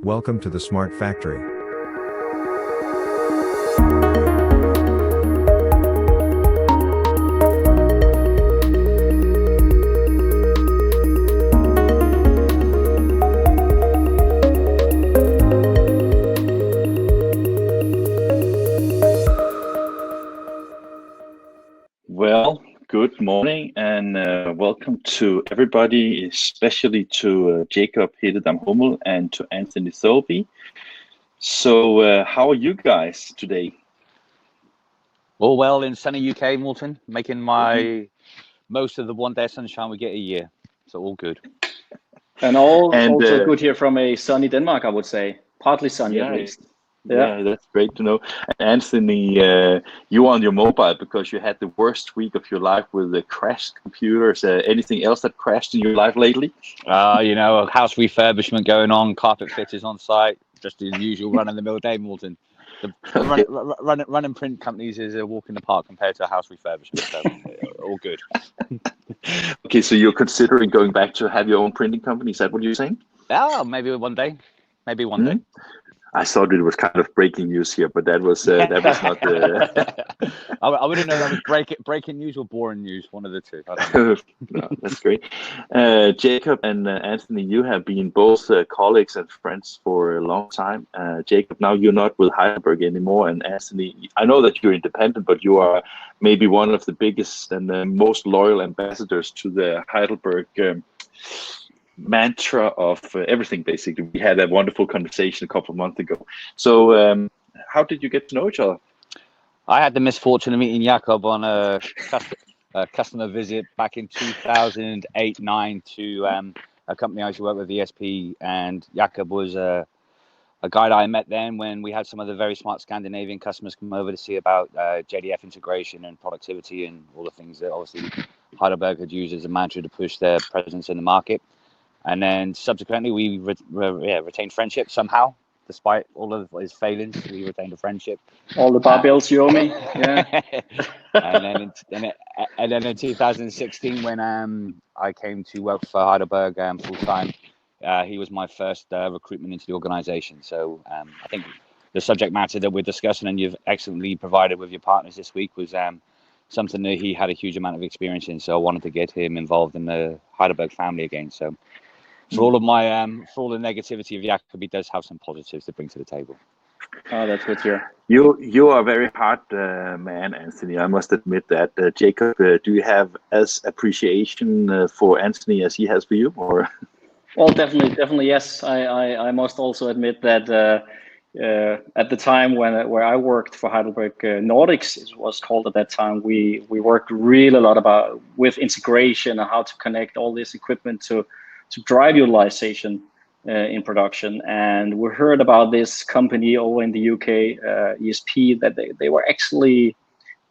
Welcome to the Smart Factory. Well, good morning and welcome to everybody, especially to Jacob Hededam Hummel and to Anthony Thirlby. So how are you guys today? All well in sunny UK, Morton, making my most of the 1 day of sunshine we get a year. So all good. And also good here from a sunny Denmark, I would say. Partly sunny at least. Yeah, that's great to know. Anthony, you on your mobile because you had the worst week of your life with the crashed computers. Anything else that crashed in your life lately? A house refurbishment going on, carpet fitters on site, just the usual run-of-the-mill day, Morton. Running print companies is a walk in the park compared to a house refurbishment, so all good. Okay, so you're considering going back to have your own printing company, is that what you're saying? Oh, maybe one day. Maybe one day. I thought it was kind of breaking news here, but that was not the. I wouldn't know that was breaking news or boring news, one of the two. No, that's great. Jacob and Anthony, you have been both colleagues and friends for a long time. Jacob, now you're not with Heidelberg anymore, and Anthony, I know that you're independent, but you are maybe one of the biggest and most loyal ambassadors to the Heidelberg mantra of everything. Basically, we had a wonderful conversation a couple of months ago. So how did you get to know each other? I had the misfortune of meeting Jacob on a customer visit back in 2008-9 to a company I used to work with, ESP, and Jacob was a guy that I met then when we had some of the very smart Scandinavian customers come over to see about JDF integration and productivity and all the things that obviously Heidelberg had used as a mantra to push their presence in the market. And then subsequently, we retained friendship somehow, despite all of his failings. We retained a friendship. All the barbells you owe me. Yeah. and then in 2016, when I came to work for Heidelberg full time, he was my first recruitment into the organization. So I think the subject matter that we're discussing and you've excellently provided with your partners this week was something that he had a huge amount of experience in. So I wanted to get him involved in the Heidelberg family again. So for all of for all the negativity of Jacob, he does have some positives to bring to the table. Oh, that's good to hear. You are a very hard man, Anthony. I must admit that. Jacob, do you have as appreciation for Anthony as he has for you, or? Well, definitely, yes. I must also admit that at the time where I worked for Heidelberg Nordics, it was called at that time, we worked really a lot with integration and how to connect all this equipment to drive utilization in production. And we heard about this company over in the UK, ESP, that they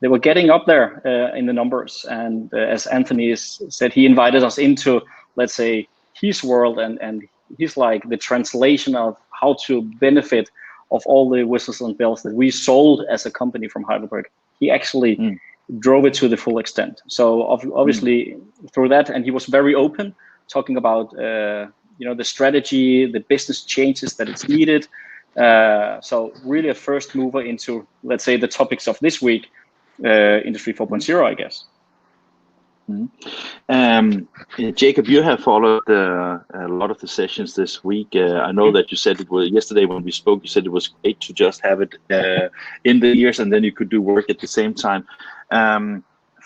were getting up there in the numbers. And as Anthony said, he invited us into, let's say, his world, and he's like the translation of how to benefit of all the whistles and bells that we sold as a company from Heidelberg. He actually drove it to the full extent. So obviously through that, and he was very open, talking about the strategy, the business changes that it's needed. So really a first mover into, let's say, the topics of this week, Industry 4.0, I guess. Jacob, you have followed a lot of the sessions this week. I know that you said it was yesterday when we spoke. You said it was great to just have it in the ears, and then you could do work at the same time.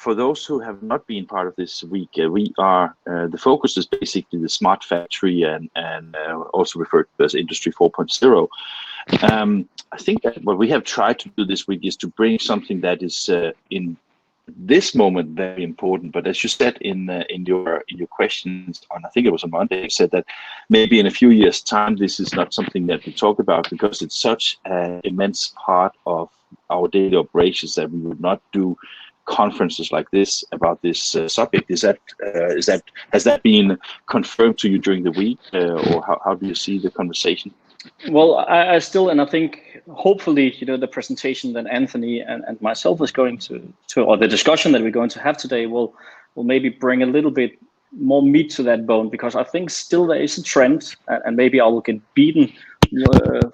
For those who have not been part of this week, we are the focus is basically the smart factory and also referred to as Industry 4.0. I think that what we have tried to do this week is to bring something that is in this moment very important. But as you said in your questions on, I think it was on Monday, you said that maybe in a few years' time this is not something that we talk about because it's such an immense part of our daily operations that we would not do conferences like this about this subject. Has that been confirmed to you during the week, or how do you see the conversation? Well, I still, and I think hopefully, the presentation that Anthony and myself is going to, or the discussion that we're going to have today will maybe bring a little bit more meat to that bone, because I think still there is a trend, and maybe I will get beaten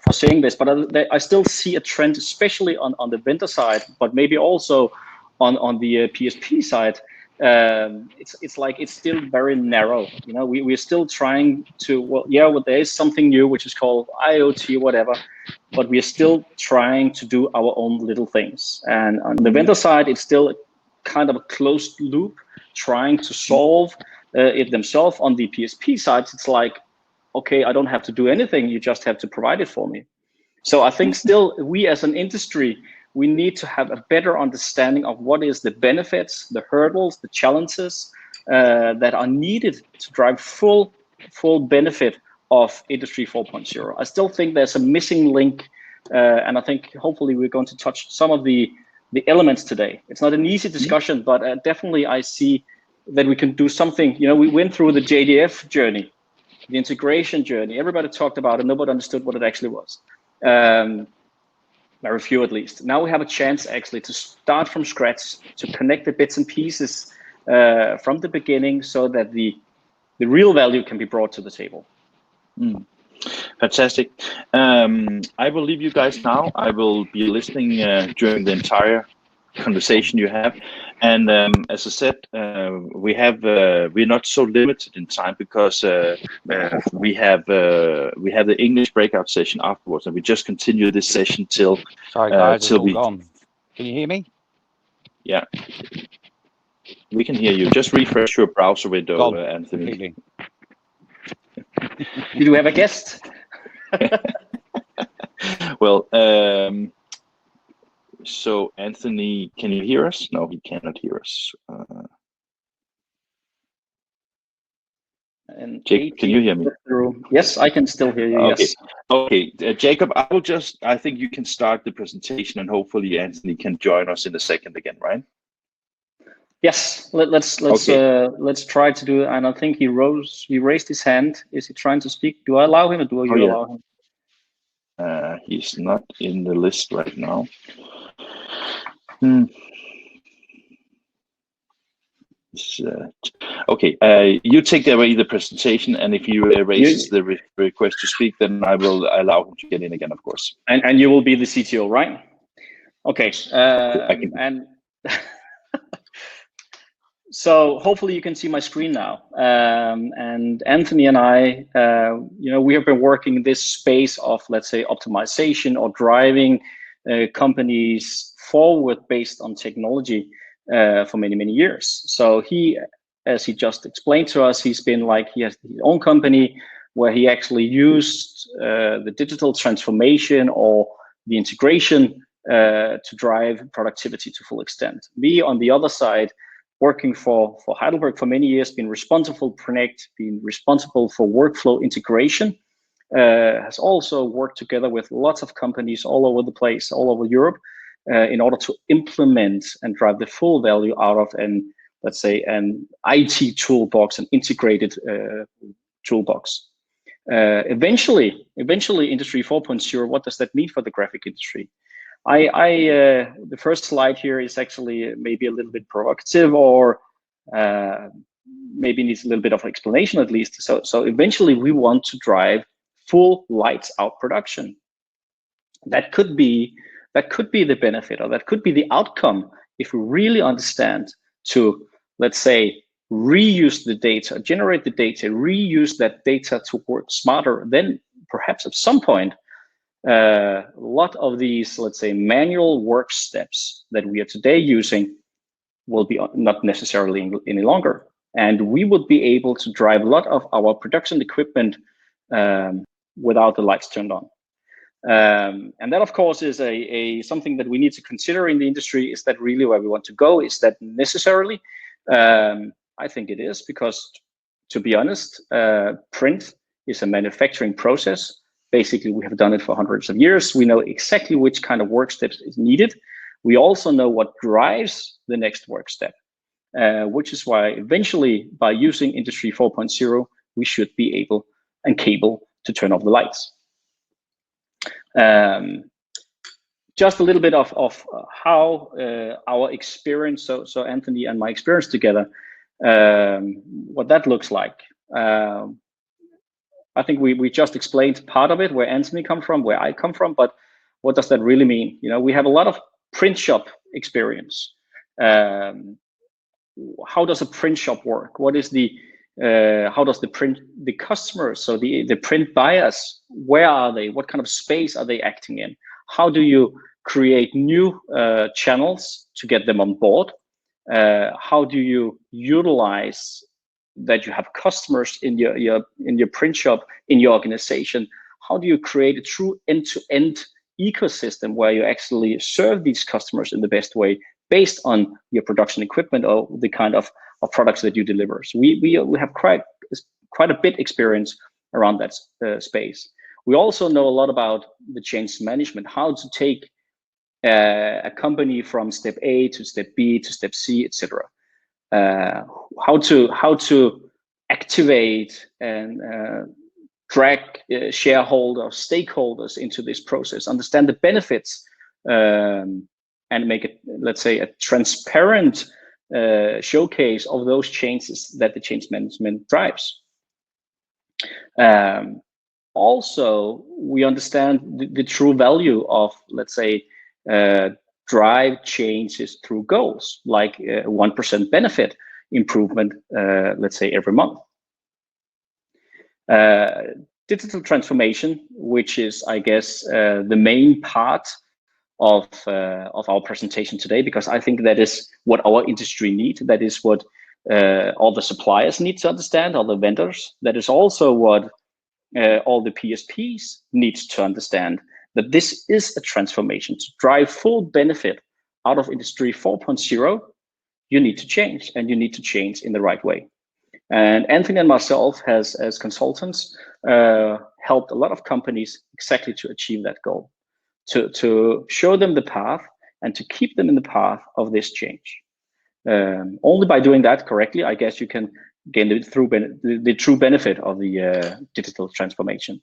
for saying this, but I still see a trend, especially on the vendor side, but maybe also on the PSP side. It's like it's still very narrow. You know, we're still trying to, well, there is something new which is called IoT, whatever, but we are still trying to do our own little things. And on the vendor side, it's still kind of a closed loop, trying to solve it themselves. On the PSP side, it's like, okay, I don't have to do anything, you just have to provide it for me. So I think still we as an industry, we need to have a better understanding of what is the benefits, the hurdles, the challenges that are needed to drive full benefit of Industry 4.0. I still think there's a missing link, and I think hopefully we're going to touch some of the elements today. It's not an easy discussion, but definitely I see that we can do something. You know, we went through the JDF journey, the integration journey. Everybody talked about it, nobody understood what it actually was. Very few at least. Now we have a chance actually to start from scratch, to connect the bits and pieces from the beginning, so that the real value can be brought to the table. Fantastic. I will leave you guys now. I will be listening during the entire conversation you have, and as I said, we're not so limited in time, because we have the English breakout session afterwards, and we just continue this session till Sorry guys, till we gone. Can you hear me? Yeah, we can hear you. Just refresh your browser window, Anthony. Completely. Did we have a guest? Well, so Anthony, can you hear us? No, he cannot hear us. And Jake, can you hear me? Yes, I can still hear you. Okay. Yes. Okay, Jacob, I think you can start the presentation, and hopefully Anthony can join us in a second again, right? Yes. Let's try to do it. And I think he raised his hand. Is he trying to speak? Do I allow him, or do you allow him? He's not in the list right now. Okay, you take away the presentation, and if you raise the request to speak, then I will allow him to get in again, of course. And you will be the CTO, right? Okay. And so hopefully you can see my screen now. And Anthony and I, we have been working in this space of, let's say, optimization or driving companies forward based on technology for many, many years. So he, as he just explained to us, he has his own company where he actually used the digital transformation or the integration to drive productivity to full extent. Me, on the other side, working for Heidelberg for many years, been responsible for Connect, been responsible for workflow integration, has also worked together with lots of companies all over the place, all over Europe, in order to implement and drive the full value out of let's say an IT toolbox, an integrated toolbox. Eventually, Industry 4.0, what does that mean for the graphic industry? The first slide here is actually maybe a little bit provocative, or maybe needs a little bit of explanation at least. So eventually we want to drive full lights out production. That could be the benefit, or that could be the outcome, if we really understand to, let's say, reuse the data, generate the data, reuse that data to work smarter. Then perhaps at some point, a lot of these, let's say, manual work steps that we are today using will be not necessarily any longer. And we would be able to drive a lot of our production equipment without the lights turned on. And that, of course, is something that we need to consider in the industry. Is that really where we want to go? Is that necessarily? I think it is, because, to be honest, print is a manufacturing process. Basically, we have done it for hundreds of years. We know exactly which kind of work steps is needed. We also know what drives the next work step, which is why eventually, by using Industry 4.0, we should be able and capable to turn off the lights. Just a little bit of how our experience, so Anthony and my experience together, what that looks like. I think we just explained part of it, where Anthony come from, where I come from, but what does that really mean? You know, we have a lot of print shop experience. How does a print shop work? What is the how does the customers, so the print buyers, where are they? What kind of space are they acting in? How do you create new channels to get them on board? How do you utilize that you have customers in your print shop, in your organization? How do you create a true end-to-end ecosystem where you actually serve these customers in the best way based on your production equipment or the kind of products that you deliver? So we have quite a bit experience around that space. We also know a lot about the change management, how to take a company from step A to step B to step C, etc. How to activate and drag shareholders, stakeholders into this process, understand the benefits, and make it, let's say, a transparent showcase of those changes that the change management drives. Also, we understand the true value of, let's say, drive changes through goals, like 1% benefit improvement, let's say, every month. Digital transformation, which is, I guess, the main part of our presentation today, because I think that is what our industry needs. That is what all the suppliers need to understand, all the vendors. That is also what all the PSPs need to understand, that this is a transformation. To drive full benefit out of Industry 4.0, you need to change, and you need to change in the right way. And Anthony and myself, as consultants, helped a lot of companies exactly to achieve that goal, to show them the path and to keep them in the path of this change. Only by doing that correctly, I guess you can gain the true benefit of the digital transformation.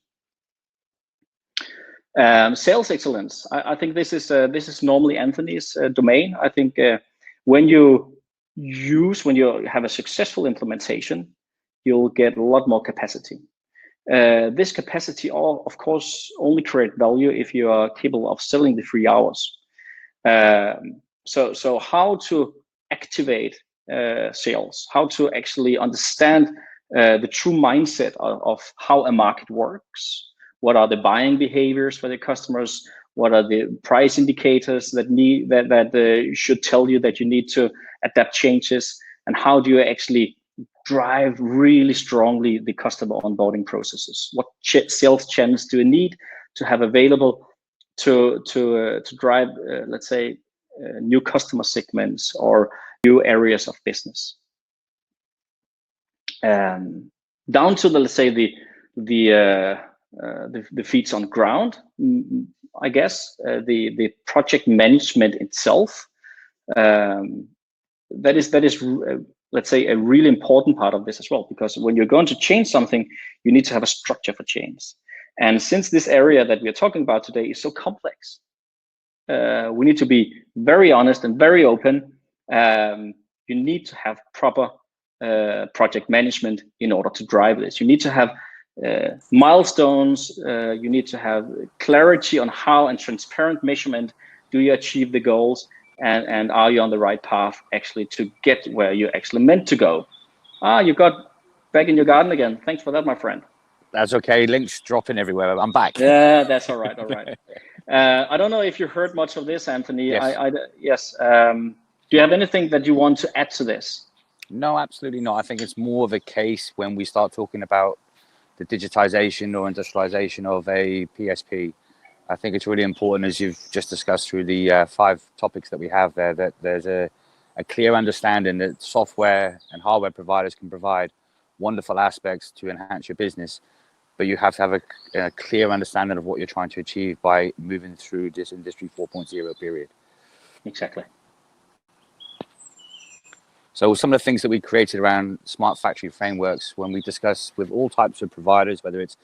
Sales excellence. I think this is normally Anthony's domain. I think when you have a successful implementation, you'll get a lot more capacity. This capacity, of course, only create value if you are capable of selling the 3 hours. So how to activate sales, how to actually understand the true mindset of how a market works. What are the buying behaviors for the customers? What are the price indicators that should tell you that you need to adapt changes? And how do you actually drive really strongly the customer onboarding processes? What sales channels do you need to have available to drive, let's say, new customer segments or new areas of business? Down to let's say the feet on ground, I guess, the project management itself. That is let's say, a really important part of this as well, because when you're going to change something, you need to have a structure for change. And since this area that we are talking about today is so complex, we need to be very honest and very open. You need to have proper project management in order to drive this. You need to have milestones. You need to have clarity on how, and transparent measurement. Do you achieve the goals? And are you on the right path actually to get where you're actually meant to go? You got back in your garden again. Thanks for that, my friend. That's okay. Links dropping everywhere. I'm back. Yeah, that's all right. All right. I don't know if you heard much of this, Anthony. Yes. Yes. Do you have anything that you want to add to this? No, absolutely not. I think it's more of a case when we start talking about the digitization or industrialization of a PSP. I think it's really important, as you've just discussed through the 5 topics that we have there, that there's a clear understanding that software and hardware providers can provide wonderful aspects to enhance your business, but you have to have a clear understanding of what you're trying to achieve by moving through this Industry 4.0 period. Exactly. So some of the things that we created around smart factory frameworks, when we discuss with all types of providers, whether it's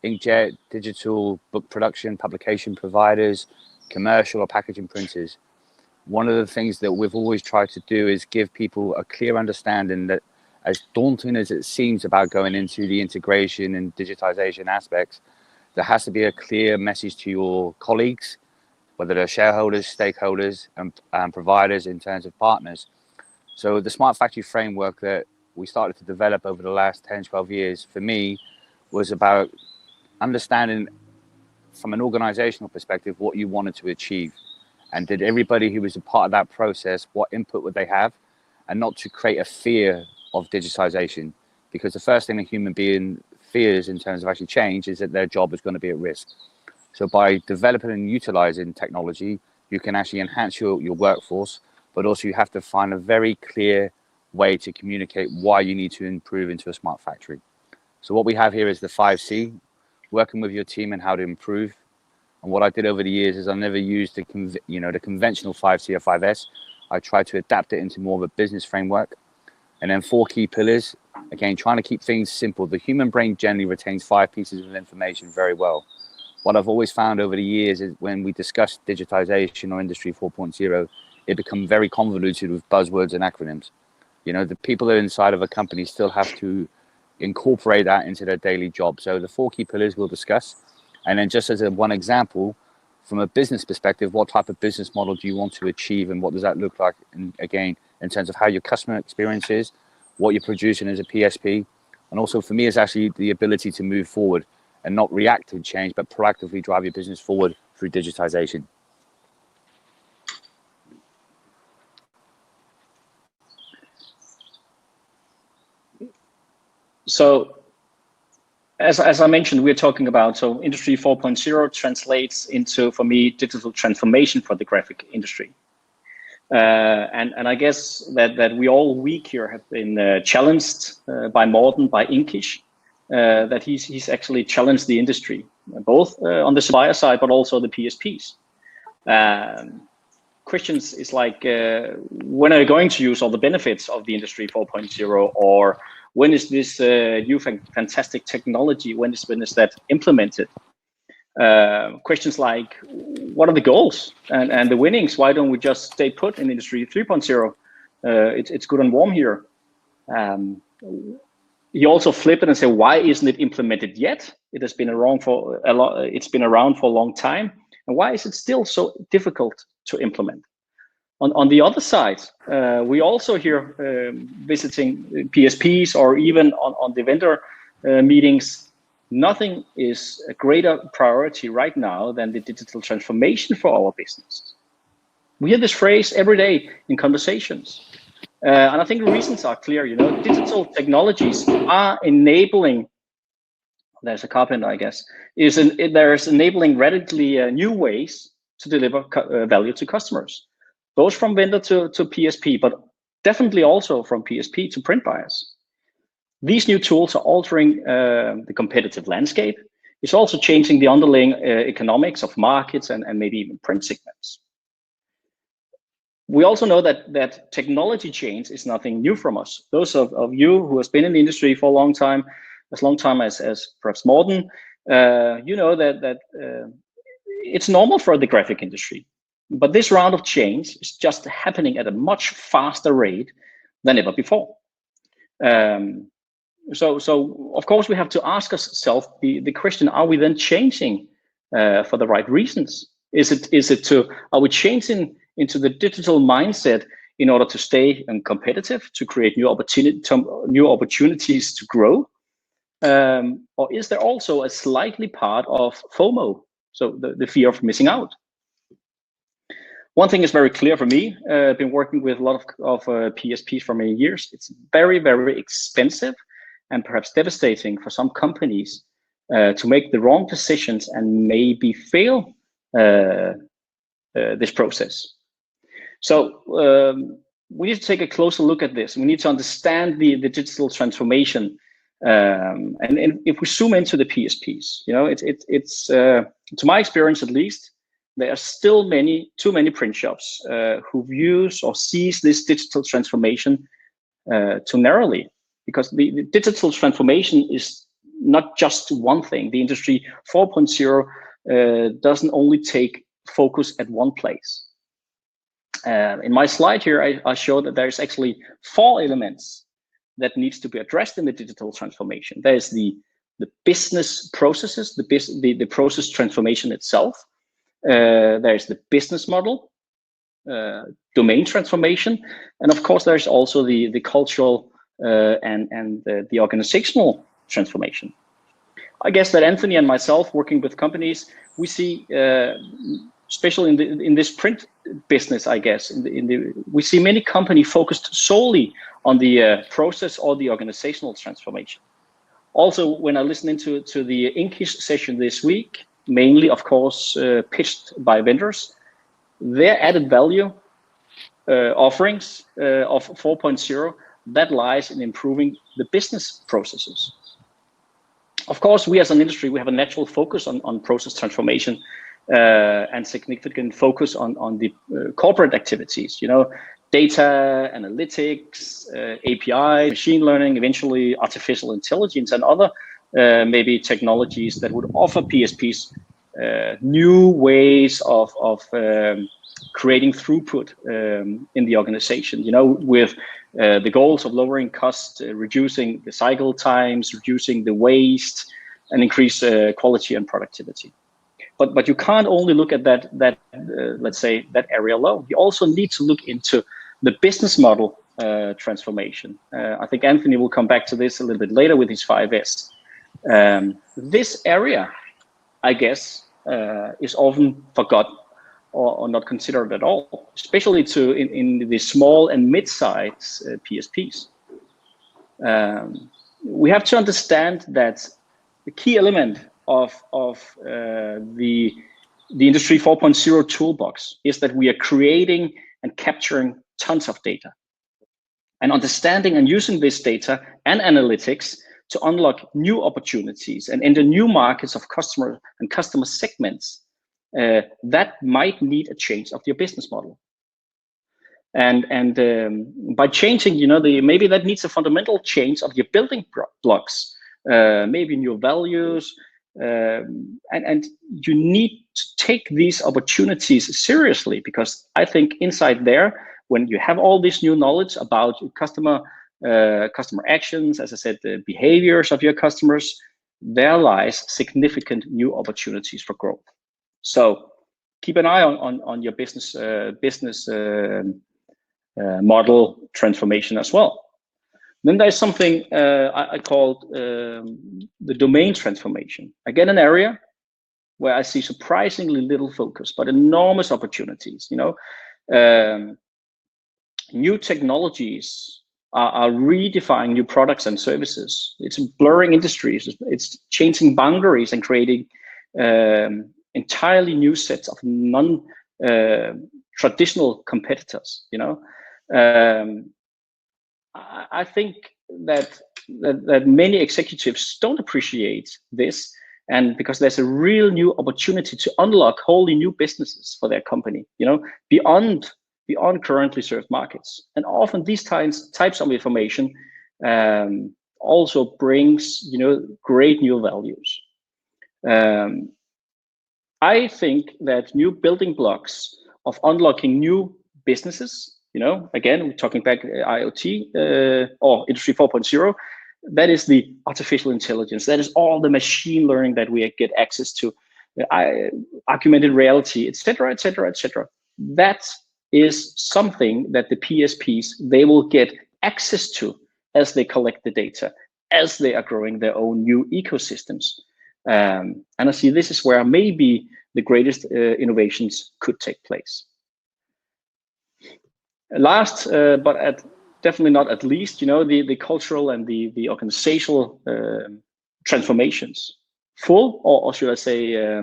inkjet, digital book production, publication providers, commercial or packaging printers, one of the things that we've always tried to do is give people a clear understanding that as daunting as it seems about going into the integration and digitization aspects, there has to be a clear message to your colleagues, whether they're shareholders, stakeholders, and providers in terms of partners. So the Smart Factory framework that we started to develop over the last 10, 12 years, for me, was about understanding from an organizational perspective what you wanted to achieve. And did everybody who was a part of that process, what input would they have? And not to create a fear of digitization. Because the first thing a human being fears in terms of actually change is that their job is going to be at risk. So by developing and utilizing technology, you can actually enhance your workforce, but also you have to find a very clear way to communicate why you need to improve into a smart factory. So what we have here is the 5C, working with your team and how to improve. And what I did over the years is I never used the conventional 5C or 5S. I tried to adapt it into more of a business framework. And then 4 key pillars, again, trying to keep things simple. The human brain generally retains 5 pieces of information very well. What I've always found over the years is when we discuss digitization or Industry 4.0, it becomes very convoluted with buzzwords and acronyms. The people that are inside of a company still have to incorporate that into their daily job. So the 4 key pillars we'll discuss. And then just as one example, from a business perspective, what type of business model do you want to achieve and what does that look like? And again, in terms of how your customer experience is, what you're producing as a PSP. And also for me, it's actually the ability to move forward and not react to change, but proactively drive your business forward through digitization. So as I mentioned, we're talking about, so Industry 4.0 translates into, for me, digital transformation for the graphic industry. And I guess that we all week here have been challenged by Morten, by INKISH, that he's actually challenged the industry, both on the supplier side, but also the PSPs. Questions is like, when are you going to use all the benefits of the Industry 4.0, or when is this new fantastic technology, when is that implemented? Questions like, what are the goals and the winnings? Why don't we just stay put in Industry 3.0? It's good and warm here. You also flip it and say, why isn't it implemented yet? It has been around for a long time. And why is it still so difficult to implement? On the other side, we also here visiting PSPs or even on the vendor meetings, nothing is a greater priority right now than the digital transformation for our business. We hear this phrase every day in conversations. And I think the reasons are clear. Digital technologies are enabling, there's a carpenter, I guess, there's enabling radically new ways to deliver value to customers, both from vendor to PSP, but definitely also from PSP to print buyers. These new tools are altering the competitive landscape. It's also changing the underlying economics of markets and maybe even print segments. We also know that technology change is nothing new from us. Those of you who has been in the industry for a long time, as long time as perhaps Morten, you know that it's normal for the graphic industry. But this round of change is just happening at a much faster rate than ever before. So of course we have to ask ourselves the question: are we then changing for the right reasons? Are we changing into the digital mindset in order to stay competitive, to create new opportunities to grow? Or is there also a slightly part of FOMO, so the fear of missing out? One thing is very clear for me. I've been working with a lot of PSPs for many years. It's very, very expensive and perhaps devastating for some companies to make the wrong decisions and maybe fail this process. So we need to take a closer look at this. We need to understand the digital transformation. And if we zoom into the PSPs, it's to my experience at least, there are still too many print shops who views or sees this digital transformation too narrowly, because the digital transformation is not just one thing. The Industry 4.0 doesn't only take focus at one place. In my slide here, I show that there's actually 4 elements that needs to be addressed in the digital transformation. There is the business processes, the process transformation itself. There is the business model, domain transformation, and of course there's also the cultural and the organizational transformation. I guess that Anthony and myself, working with companies, we see, especially in this print business, I guess, we see many companies focused solely on the process or the organizational transformation. Also, when I listen into the INKISH session this week, mainly, of course, pitched by vendors, their added value offerings of 4.0, that lies in improving the business processes. Of course, we as an industry, we have a natural focus on process transformation and significant focus on the corporate activities, you know, data, analytics, API, machine learning, eventually artificial intelligence, and other maybe technologies that would offer PSPs new ways of creating throughput in the organization, you know, with the goals of lowering cost, reducing the cycle times, reducing the waste, and increase quality and productivity. But you can't only look at that let's say that area alone. You also need to look into the business model transformation. I think Anthony will come back to this a little bit later with his 5S. This area, I guess, is often forgotten or not considered at all, especially in the small and mid-size PSPs. We have to understand that the key element of the Industry 4.0 toolbox is that we are creating and capturing tons of data, and understanding and using this data and analytics to unlock new opportunities and enter new markets of customer and customer segments that might need a change of your business model. And by changing, you know, maybe that needs a fundamental change of your building blocks, maybe new values, and you need to take these opportunities seriously, because I think inside there, when you have all this new knowledge about customer actions, as I said, the behaviors of your customers, there lies significant new opportunities for growth. So keep an eye on your business model transformation as well. Then there's something I called the domain transformation. Again, an area where I see surprisingly little focus, but enormous opportunities. You know, new technologies are redefining new products and services. It's blurring industries. It's changing boundaries and creating entirely new sets of non-traditional competitors. You know, I think that many executives don't appreciate this, and because there's a real new opportunity to unlock wholly new businesses for their company, you know, beyond currently served markets. And often these types of information also brings, you know, great new values. I think that new building blocks of unlocking new businesses, you know, again, we're talking back IoT or Industry 4.0, that is the artificial intelligence. That is all the machine learning that we get access to, augmented reality, etc., etc., etc. That is something that the PSPs, they will get access to as they collect the data, as they are growing their own new ecosystems. And I see this is where maybe the greatest innovations could take place. Last, but definitely not at least, you know, the cultural and the organizational transformations. Full, or should I say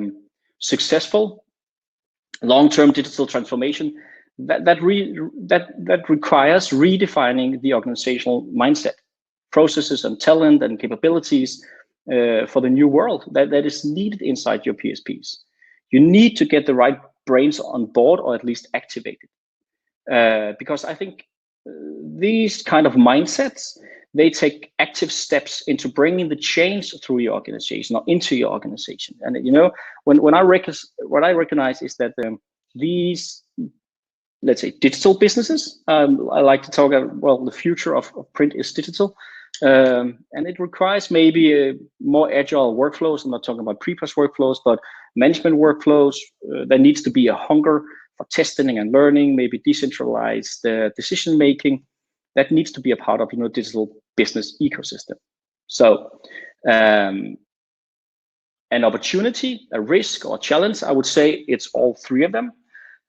successful, long-term digital transformation, that requires redefining the organizational mindset, processes and talent and capabilities for the new world that is needed inside your PSPs. You need to get the right brains on board, or at least activated. Because I think these kind of mindsets, they take active steps into bringing the change through your organization or into your organization. And you know, what I recognize is that these let's say, digital businesses. I like to talk about, well, the future of print is digital. And it requires maybe more agile workflows. I'm not talking about pre-press workflows, but management workflows. There needs to be a hunger for testing and learning, maybe decentralized decision making. That needs to be a part of digital business ecosystem. So an opportunity, a risk, or a challenge, I would say it's all three of them.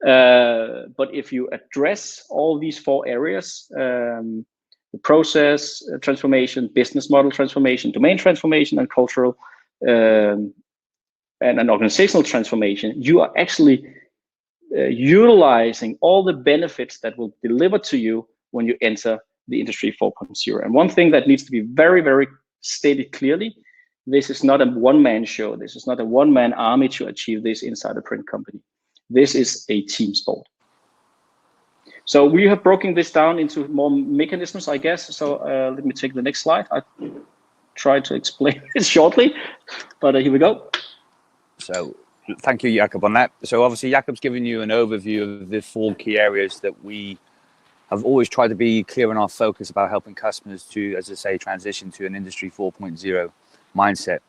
But if you address all these four areas, the process transformation, business model transformation, domain transformation, and cultural and an organizational transformation, you are actually utilizing all the benefits that will deliver to you when you enter the Industry 4.0. And one thing that needs to be very, very stated clearly, this is not a one-man show. This is not a one-man army to achieve this inside a print company. This is a team sport. So we have broken this down into more mechanisms, I guess. So let me take the next slide. I tried to explain it shortly, but here we go. So thank you, Jakob, on that. So obviously, Jakob's given you an overview of the 4 key areas that we have always tried to be clear in our focus about helping customers to, as I say, transition to an Industry 4.0 mindset.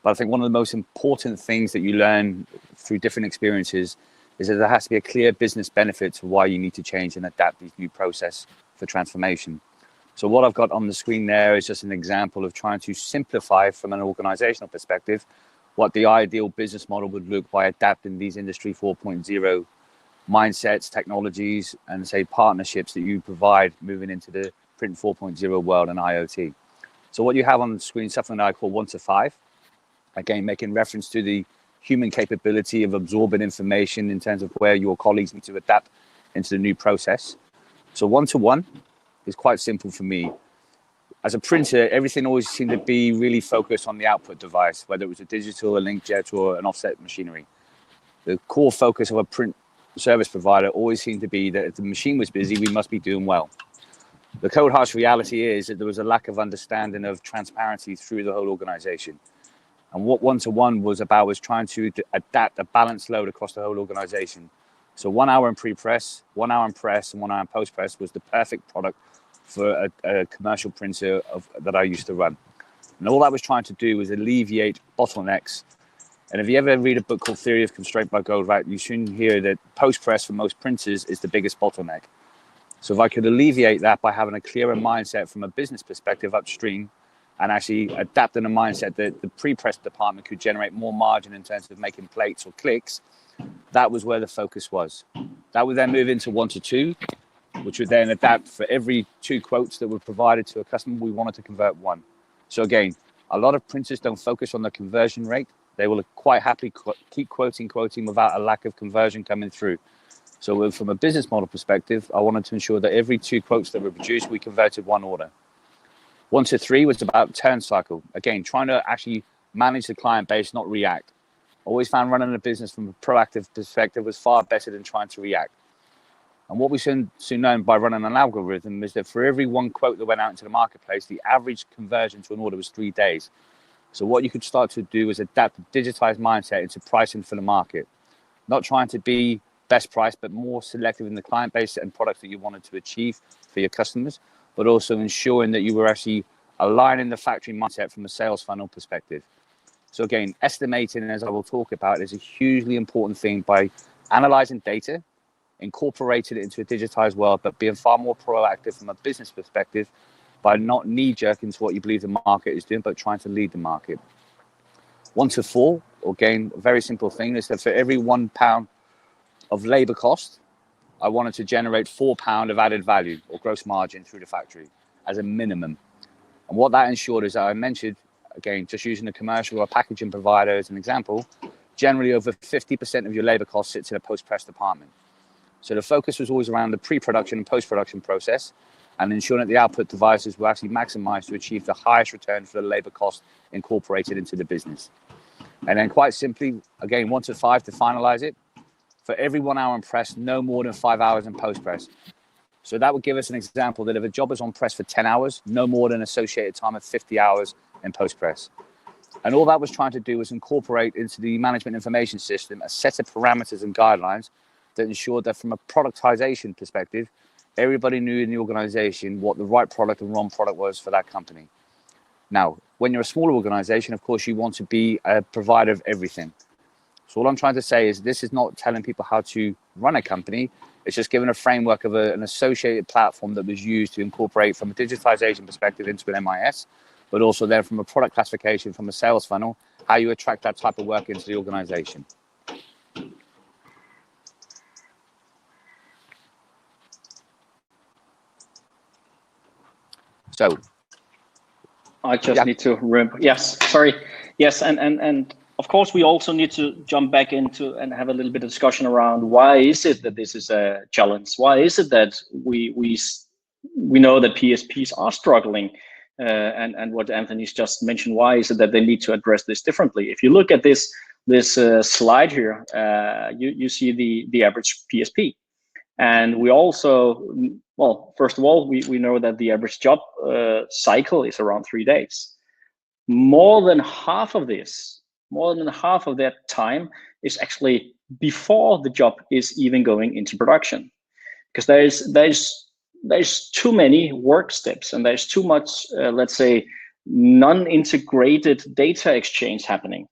But I think one of the most important things that you learn through different experiences is that there has to be a clear business benefit to why you need to change and adapt these new process for transformation. So what I've got on the screen there is just an example of trying to simplify from an organizational perspective what the ideal business model would look by adapting these Industry 4.0 mindsets, technologies, and say partnerships that you provide moving into the Print 4.0 world and IoT. So what you have on the screen is something that I call 1 to 5. Again, making reference to the human capability of absorbing information in terms of where your colleagues need to adapt into the new process. So 1 to 1 is quite simple for me. As a printer, everything always seemed to be really focused on the output device, whether it was a digital, a linkjet, or an offset machinery. The core focus of a print service provider always seemed to be that if the machine was busy, we must be doing well. The cold harsh reality is that there was a lack of understanding of transparency through the whole organization. And what 1 to 1 was about was trying to adapt a balanced load across the whole organization. So 1 hour in pre-press, 1 hour in press, and 1 hour in post-press was the perfect product for a commercial printer that I used to run. And all that was trying to do was alleviate bottlenecks. And if you ever read a book called Theory of Constraint by Goldwright, you soon hear that post-press for most printers is the biggest bottleneck. So if I could alleviate that by having a clearer mindset from a business perspective upstream, and actually adapting a mindset that the pre-press department could generate more margin in terms of making plates or clicks, that was where the focus was. That would then move into 1 to 2, which would then adapt for every 2 quotes that were provided to a customer, we wanted to convert 1. So again, a lot of printers don't focus on the conversion rate. They will quite happily keep quoting without a lack of conversion coming through. So from a business model perspective, I wanted to ensure that every 2 quotes that were produced, we converted 1 order. 1 to 3 was about turn cycle. Again, trying to actually manage the client base, not react. Always found running a business from a proactive perspective was far better than trying to react. And what we soon learned by running an algorithm is that for every 1 quote that went out into the marketplace, the average conversion to an order was 3 days. So what you could start to do is adapt a digitized mindset into pricing for the market. Not trying to be best price, but more selective in the client base and products that you wanted to achieve for your customers, but also ensuring that you were actually aligning the factory mindset from a sales funnel perspective. So again, estimating, as I will talk about, is a hugely important thing by analyzing data, incorporating it into a digitized world, but being far more proactive from a business perspective by not knee-jerking to what you believe the market is doing, but trying to lead the market. 1 to 4, again, a very simple thing is that for every £1 of labor cost, I wanted to generate £4 of added value or gross margin through the factory as a minimum. And what that ensured is that I mentioned, again, just using a commercial or a packaging provider as an example, generally over 50% of your labor cost sits in a post-press department. So the focus was always around the pre-production and post-production process and ensuring that the output devices were actually maximized to achieve the highest return for the labor cost incorporated into the business. And then quite simply, again, 1 to 5 to finalize it, for every 1 hour in press, no more than 5 hours in post-press. So that would give us an example that if a job is on press for 10 hours, no more than associated time of 50 hours in post-press. And all that was trying to do was incorporate into the management information system a set of parameters and guidelines that ensured that from a productization perspective, everybody knew in the organization what the right product and wrong product was for that company. Now, when you're a smaller organization, of course, you want to be a provider of everything. So all I'm trying to say is this is not telling people how to run a company. It's just giving a framework of an associated platform that was used to incorporate from a digitization perspective into an MIS, but also then from a product classification, from a sales funnel, how you attract that type of work into the organization. So I just need to remember. Yes, sorry. Yes, and of course we also need to jump back into and have a little bit of discussion around why is it that this is a challenge? Why is it that we know that PSPs are struggling? And what Anthony's just mentioned, why is it that they need to address this differently? If you look at this slide here, you see the average PSP. And we also, well, first of all, we know that the average job cycle is around 3 days. More than half of that time is actually before the job is even going into production, because there's too many work steps and there's too much, let's say, non-integrated data exchange happening.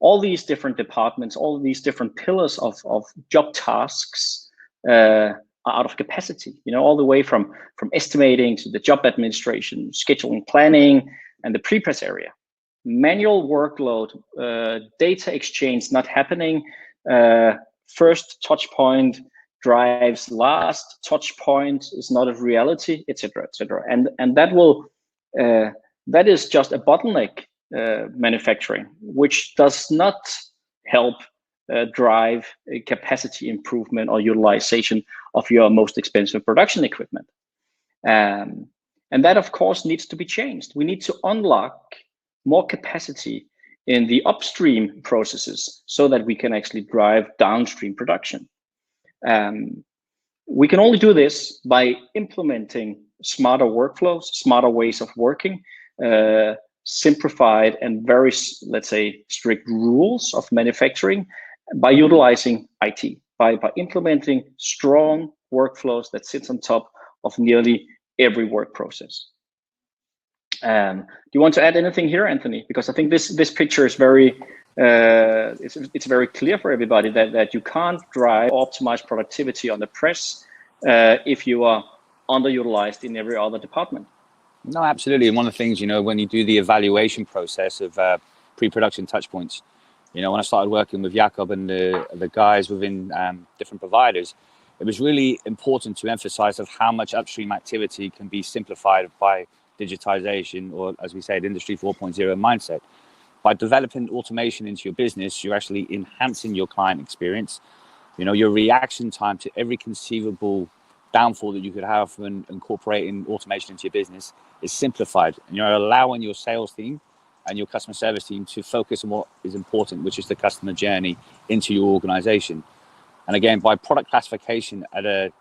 All these different departments, all these different pillars of job tasks are out of capacity, all the way from estimating to the job administration, scheduling, planning, and the pre-press area. Manual workload, data exchange not happening, first touch point drives last touch point is not a reality, etc., etc. And that is just a bottleneck manufacturing, which does not help drive a capacity improvement or utilization of your most expensive production equipment. And that, of course, needs to be changed. We need to unlock more capacity in the upstream processes so that we can actually drive downstream production. We can only do this by implementing smarter workflows, smarter ways of working, simplified and very, let's say, strict rules of manufacturing, by utilizing IT, by implementing strong workflows that sits on top of nearly every work process. Do you want to add anything here, Anthony? Because I think this picture is very it's very clear for everybody that you can't drive optimized productivity on the press if you are underutilized in every other department. No, absolutely. And one of the things, when you do the evaluation process of pre-production touch points, when I started working with Jakob and the guys within different providers, it was really important to emphasize of how much upstream activity can be simplified by digitization, or as we say, the Industry 4.0 mindset. By developing automation into your business, you're actually enhancing your client experience. Your reaction time to every conceivable downfall that you could have when incorporating automation into your business is simplified, and you're allowing your sales team and your customer service team to focus on what is important, which is the customer journey into your organization. And again, by product classification at a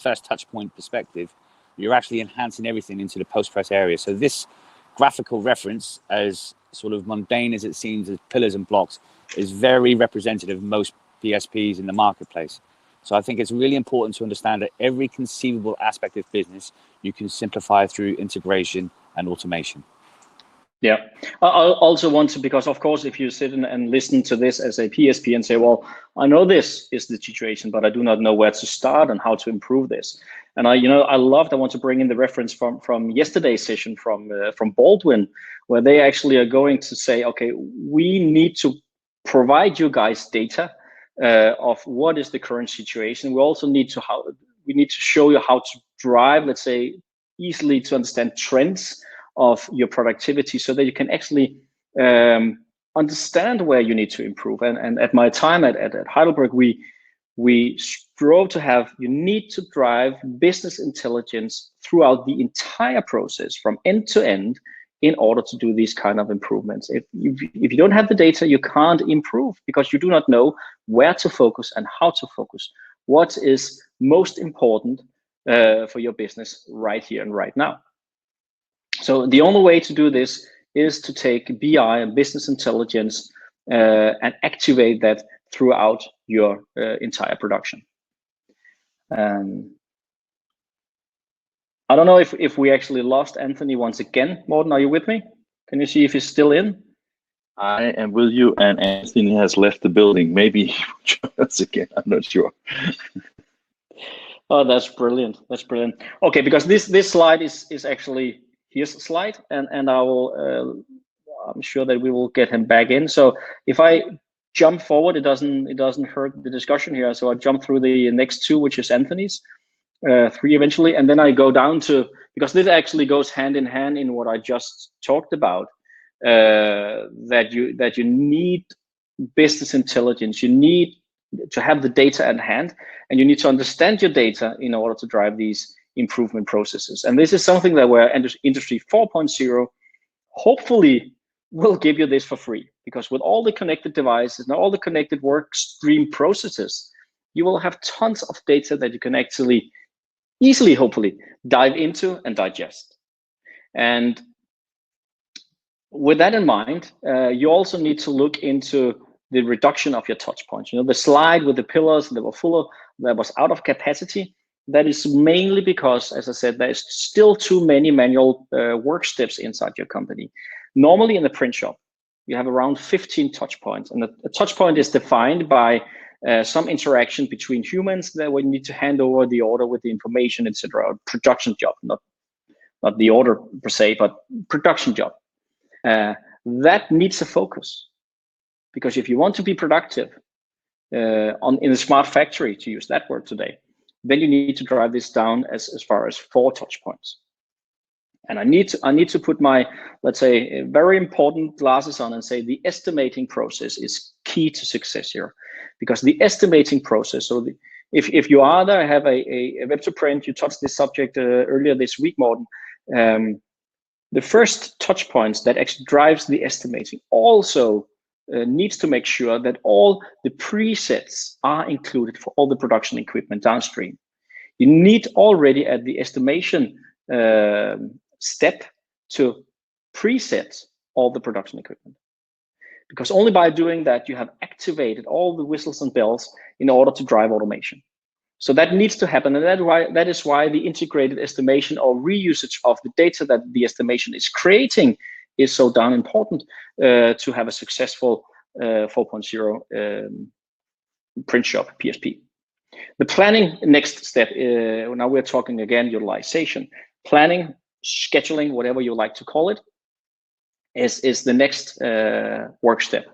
first touch point perspective, you're actually enhancing everything into the post-press area. So this graphical reference, as sort of mundane as it seems as pillars and blocks, is very representative of most PSPs in the marketplace. So I think it's really important to understand that every conceivable aspect of business you can simplify through integration and automation. Yeah, I also want to, because of course, if you sit and listen to this as a PSP and say, well, I know this is the situation, but I do not know where to start and how to improve this. And I want to bring in the reference from yesterday's session from Baldwin, where they actually are going to say, okay, we need to provide you guys data of what is the current situation. We also need to show you how to drive, let's say, easily to understand trends of your productivity, so that you can actually understand where you need to improve. And at my time at Heidelberg, we strove to have, you need to drive business intelligence throughout the entire process from end to end in order to do these kind of improvements. If you don't have the data, you can't improve, because you do not know where to focus and how to focus. What is most important for your business right here and right now? So the only way to do this is to take BI and business intelligence and activate that throughout your entire production. I don't know if we actually lost Anthony once again. Morten, are you with me? Can you see if he's still in? I am with you, and Anthony has left the building. Maybe he will join us again. I'm not sure. Oh, that's brilliant. That's brilliant. Okay, because this slide is actually his slide, and I will. I'm sure that we will get him back in. So if I jump forward, it doesn't hurt the discussion here. So I jump through the next two, which is Anthony's 3 eventually, and then I go down to, because this actually goes hand in hand in what I just talked about. That you need business intelligence. You need to have the data at hand, and you need to understand your data in order to drive these improvement processes. And this is something that where Industry 4.0 hopefully will give you this for free, because with all the connected devices and all the connected work stream processes, you will have tons of data that you can actually easily, hopefully, dive into and digest. And with that in mind, you also need to look into the reduction of your touch points. You know, the slide with the pillars that were full, that was out of capacity. That is mainly because, as I said, there's still too many manual work steps inside your company. Normally in the print shop, you have around 15 touch points, and a touch point is defined by some interaction between humans that we need to hand over the order with the information, etc. Production job, not the order per se, but production job. That needs a focus, because if you want to be productive in a smart factory, to use that word today, then you need to drive this down as far as 4 touch points. And I need to put my, let's say, very important glasses on and say the estimating process is key to success here, because the estimating process. So if you are there, have a web to print, you touched this subject earlier this week, Morten. The first touch points that actually drives the estimating also needs to make sure that all the presets are included for all the production equipment downstream. You need already at the estimation step to preset all the production equipment, because only by doing that you have activated all the whistles and bells in order to drive automation. So that needs to happen, and that is why the integrated estimation or reusage of the data that the estimation is creating is so darn important to have a successful 4.0 print shop PSP. The planning next step, now we're talking again utilization. Planning, scheduling, whatever you like to call it, is the next work step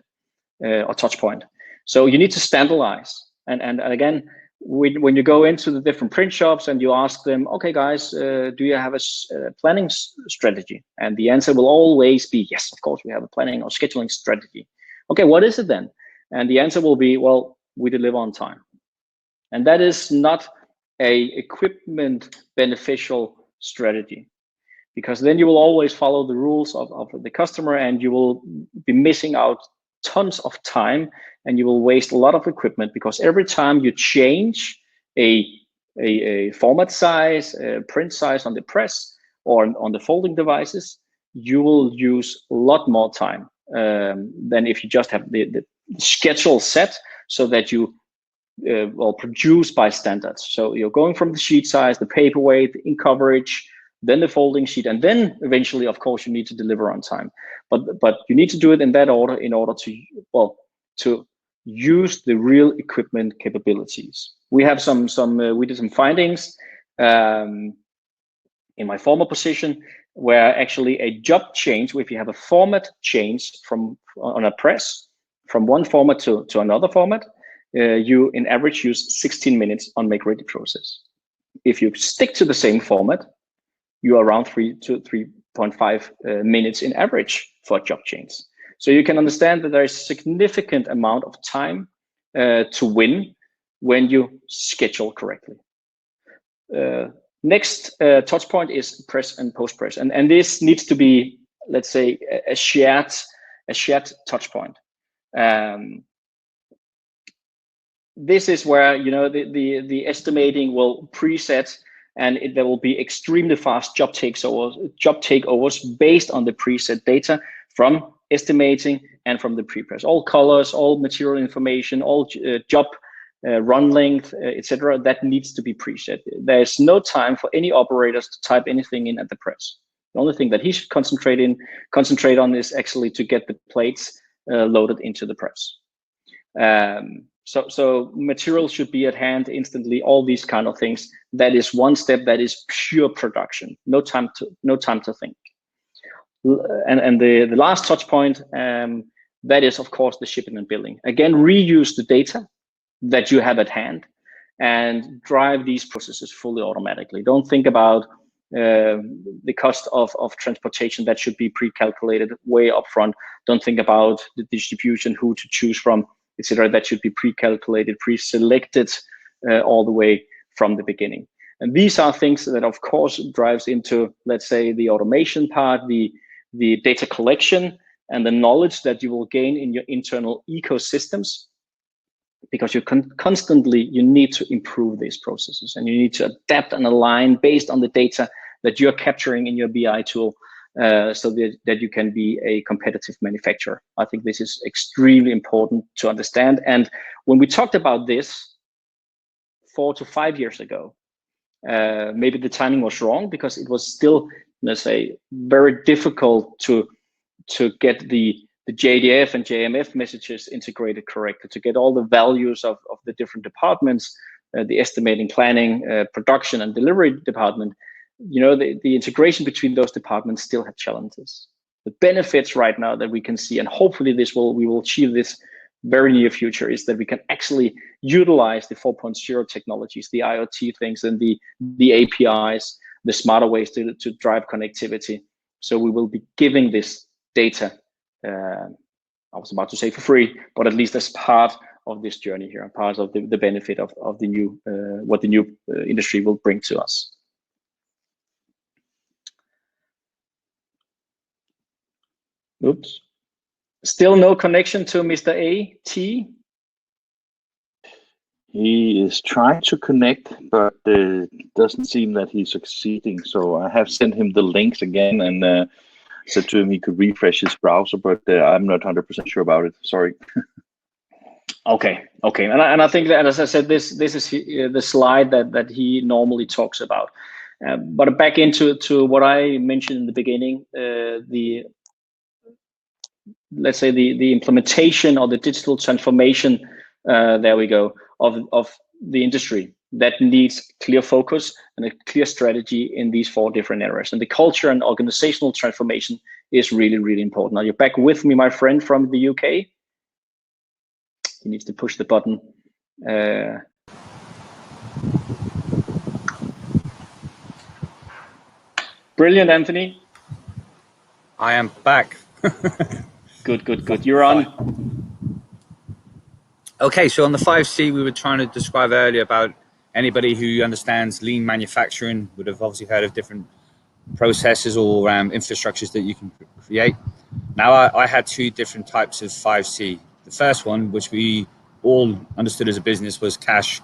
or touch point. So you need to standardize. And again, when you go into the different print shops and you ask them, okay, guys, do you have a planning strategy? And the answer will always be, yes, of course, we have a planning or scheduling strategy. Okay, what is it then? And the answer will be, well, we deliver on time. And that is not a equipment beneficial strategy, because then you will always follow the rules of the customer, and you will be missing out tons of time, and you will waste a lot of equipment, because every time you change a format size, a print size on the press or on the folding devices, you will use a lot more time than if you just have the schedule set so that you will produce by standards. So you're going from the sheet size, the paperweight, the ink coverage, then the folding sheet, and then eventually, of course, you need to deliver on time. But you need to do it in that order in order to use the real equipment capabilities. We have we did some findings in my former position, where actually a job change, if you have a format change on a press from one format to another format, you in average use 16 minutes on make ready process. If you stick to the same format, you are around 3 to 3.5 minutes in average for job change. So you can understand that there is a significant amount of time to win when you schedule correctly. Next touch point is press and post press, and this needs to be, let's say, a shared touch point. This is where, you know, the estimating will preset, and there will be extremely fast job takeovers based on the preset data from estimating and from the pre-press. All colors, all material information, all job run length, etc. That needs to be preset. There's no time for any operators to type anything in at the press. The only thing that he should concentrate on is actually to get the plates loaded into the press. So material should be at hand instantly. All these kind of things. That is one step. That is pure production. No time to think. And the last touch point, that is of course the shipping and billing. Again, reuse the data that you have at hand and drive these processes fully automatically. Don't think about the cost of transportation. That should be pre-calculated way up front. Don't think about the distribution, who to choose from, etc. That should be pre-calculated, pre-selected all the way from the beginning. And these are things that of course drives into, let's say, the automation part, the data collection, and the knowledge that you will gain in your internal ecosystems, because you you need to improve these processes, and you need to adapt and align based on the data that you're capturing in your BI tool, so that you can be a competitive manufacturer. I think this is extremely important to understand. And when we talked about this 4 to 5 years ago, maybe the timing was wrong, because it was still, let's say, very difficult to get the JDF and JMF messages integrated correctly, to get all the values of the different departments, the estimating, planning, production, and delivery department. The integration between those departments still have challenges. The benefits right now that we can see, and hopefully we will achieve this very near future, is that we can actually utilize the 4.0 technologies, the IoT things, and the APIs, the smarter ways to drive connectivity. So we will be giving this data, I was about to say for free, but at least as part of this journey here, and part of the benefit of the new, what the new industry will bring to us. Oops. Still no connection to Mr. A.T. He is trying to connect, but it doesn't seem that he's succeeding. So I have sent him the links again and said to him he could refresh his browser, but I'm not 100% sure about it. Sorry. Okay. And I think that, as I said, this is the slide that he normally talks about. But back into what I mentioned in the beginning, let's say the implementation or the digital transformation, there we go, of the industry that needs clear focus and a clear strategy in these 4 different areas. And the culture and organizational transformation is really, really important. Are you back with me, my friend from the UK? He needs to push the button. Brilliant, Anthony. I am back. Good. You're on. Okay, so on the 5C, we were trying to describe earlier about anybody who understands lean manufacturing would have obviously heard of different processes or infrastructures that you can create. Now, I had 2 different types of 5C. The first one, which we all understood as a business, was cash.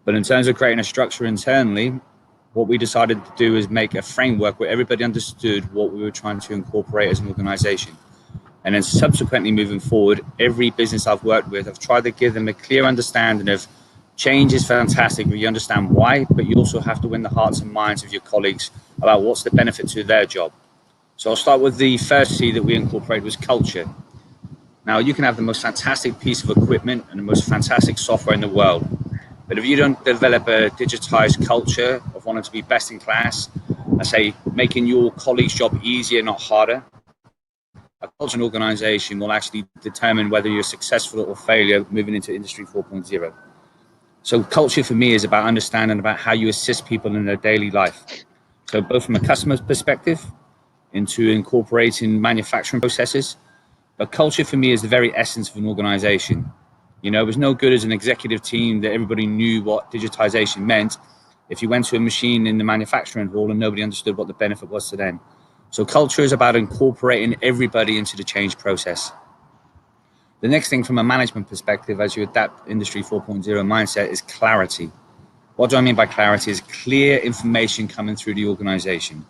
But in terms of creating a structure internally, what we decided to do is make a framework where everybody understood what we were trying to incorporate as an organization. And then subsequently moving forward, every business I've worked with, I've tried to give them a clear understanding of change is fantastic if you understand why, but you also have to win the hearts and minds of your colleagues about what's the benefit to their job. So I'll start with the first C that we incorporated, was culture. Now, you can have the most fantastic piece of equipment and the most fantastic software in the world, but if you don't develop a digitized culture of wanting to be best in class, I say making your colleagues' job easier, not harder, a culture and organization will actually determine whether you're successful or failure moving into Industry 4.0. So culture for me is about understanding about how you assist people in their daily life. So both from a customer's perspective into incorporating manufacturing processes, but culture for me is the very essence of an organization. It was no good as an executive team that everybody knew what digitization meant if you went to a machine in the manufacturing hall and nobody understood what the benefit was to them. So culture is about incorporating everybody into the change process. The next thing from a management perspective, as you adapt Industry 4.0 mindset, is clarity. What do I mean by clarity? Is clear information coming through the organization.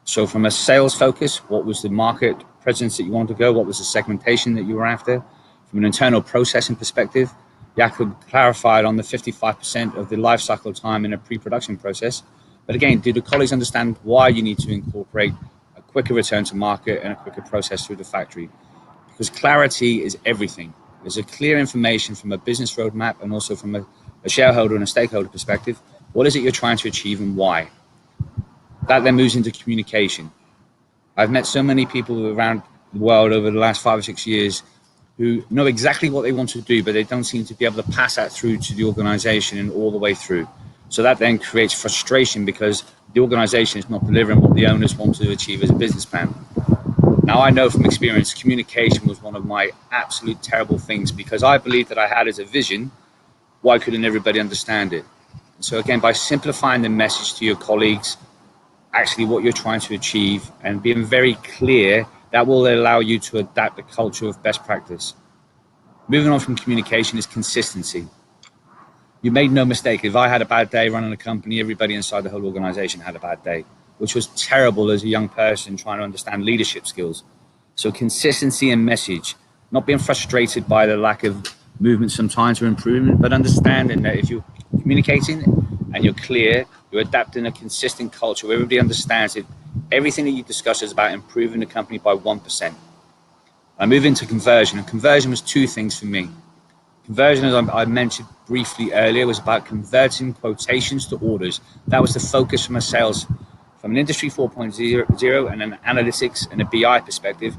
So from a sales focus, what was the market presence that you wanted to go? What was the segmentation that you were after? From an internal processing perspective, Jakob clarified on the 55% of the life cycle time in a pre-production process. But again, do the colleagues understand why you need to incorporate a quicker return to market and a quicker process through the factory? Because clarity is everything. There's a clear information from a business roadmap and also from a shareholder and a stakeholder perspective. What is it you're trying to achieve and why? That then moves into communication. I've met so many people around the world over the last 5 or 6 years who know exactly what they want to do, but they don't seem to be able to pass that through to the organization and all the way through. So that then creates frustration because the organization is not delivering what the owners want to achieve as a business plan. Now, I know from experience, communication was one of my absolute terrible things because I believed that I had as a vision, why couldn't everybody understand it? So again, by simplifying the message to your colleagues, actually what you're trying to achieve and being very clear, that will allow you to adapt the culture of best practice. Moving on from communication is consistency. You made no mistake. If I had a bad day running a company, everybody inside the whole organization had a bad day, which was terrible as a young person trying to understand leadership skills. So consistency and message, not being frustrated by the lack of movement sometimes or improvement, but understanding that if you're communicating and you're clear, you're adapting a consistent culture where everybody understands that everything that you discuss is about improving the company by 1%. I move into conversion, and conversion was two things for me. Conversion, as I mentioned briefly earlier, was about converting quotations to orders. That was the focus from a sales, from an Industry 4.0 and an analytics and a BI perspective,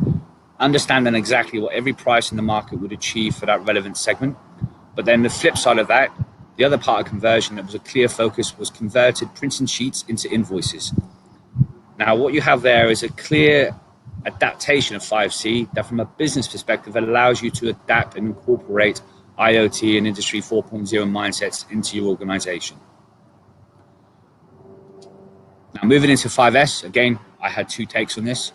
understanding exactly what every price in the market would achieve for that relevant segment. But then the flip side of that, the other part of conversion that was a clear focus was converted printing sheets into invoices. Now, what you have there is a clear adaptation of 5C that from a business perspective allows you to adapt and incorporate IoT and Industry 4.0 mindsets into your organization. Now, moving into 5S, again, I had two takes on this.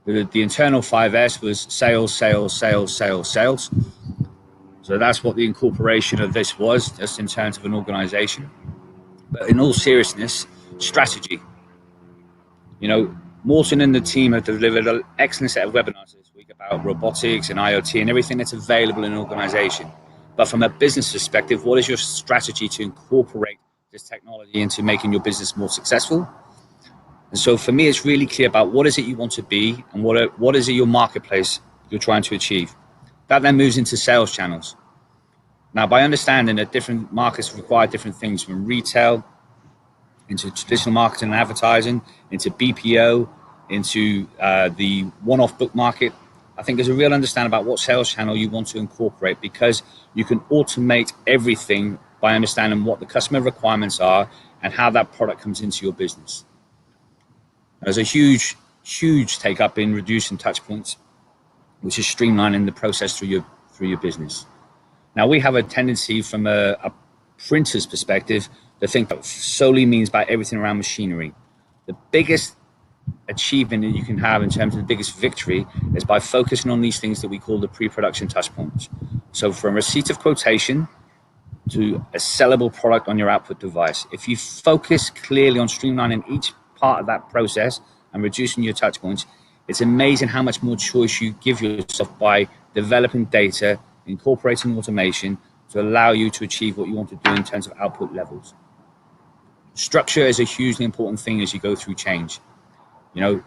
The internal 5S was sales, sales, sales, sales, sales. So that's what the incorporation of this was, just in terms of an organization. But in all seriousness, strategy. You know, Morton and the team have delivered an excellent set of webinars this week about robotics and IoT and everything that's available in an organization. But from a business perspective, what is your strategy to incorporate this technology into making your business more successful? And so for me, it's really clear about what is it you want to be and what is it your marketplace you're trying to achieve. That then moves into sales channels. Now, by understanding that different markets require different things, from retail into traditional marketing and advertising, into BPO, into the one-off book market, I think there's a real understanding about what sales channel you want to incorporate, because you can automate everything by understanding what the customer requirements are and how that product comes into your business. There's a huge take up in reducing touch points, which is streamlining the process through your business. Now, we have a tendency from a printer's perspective to think that solely means about everything around machinery. The biggest achievement that you can have in terms of the biggest victory is by focusing on these things that we call the pre-production touch points. So from receipt of quotation to a sellable product on your output device, if you focus clearly on streamlining each part of that process and reducing your touch points, it's amazing how much more choice you give yourself by developing data, incorporating automation to allow you to achieve what you want to do in terms of output levels. Structure is a hugely important thing as you go through change. You know,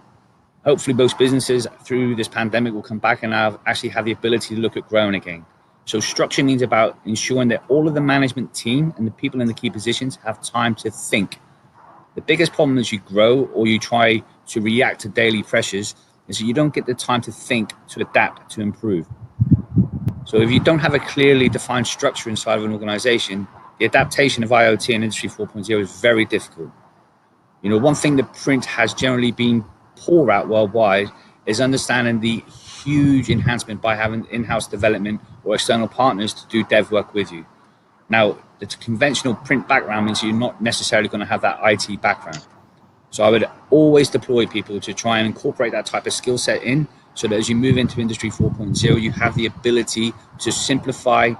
hopefully most businesses through this pandemic will come back and actually have the ability to look at growing again. So structure means about ensuring that all of the management team and the people in the key positions have time to think. The biggest problem as you grow or you try to react to daily pressures is that you don't get the time to think, to adapt, to improve. So if you don't have a clearly defined structure inside of an organization, the adaptation of IoT and Industry 4.0 is very difficult. You know, one thing that print has generally been poor at worldwide is understanding the huge enhancement by having in-house development or external partners to do dev work with you. Now, the conventional print background means you're not necessarily going to have that IT background. So I would always deploy people to try and incorporate that type of skill set in, so that as you move into Industry 4.0, you have the ability to simplify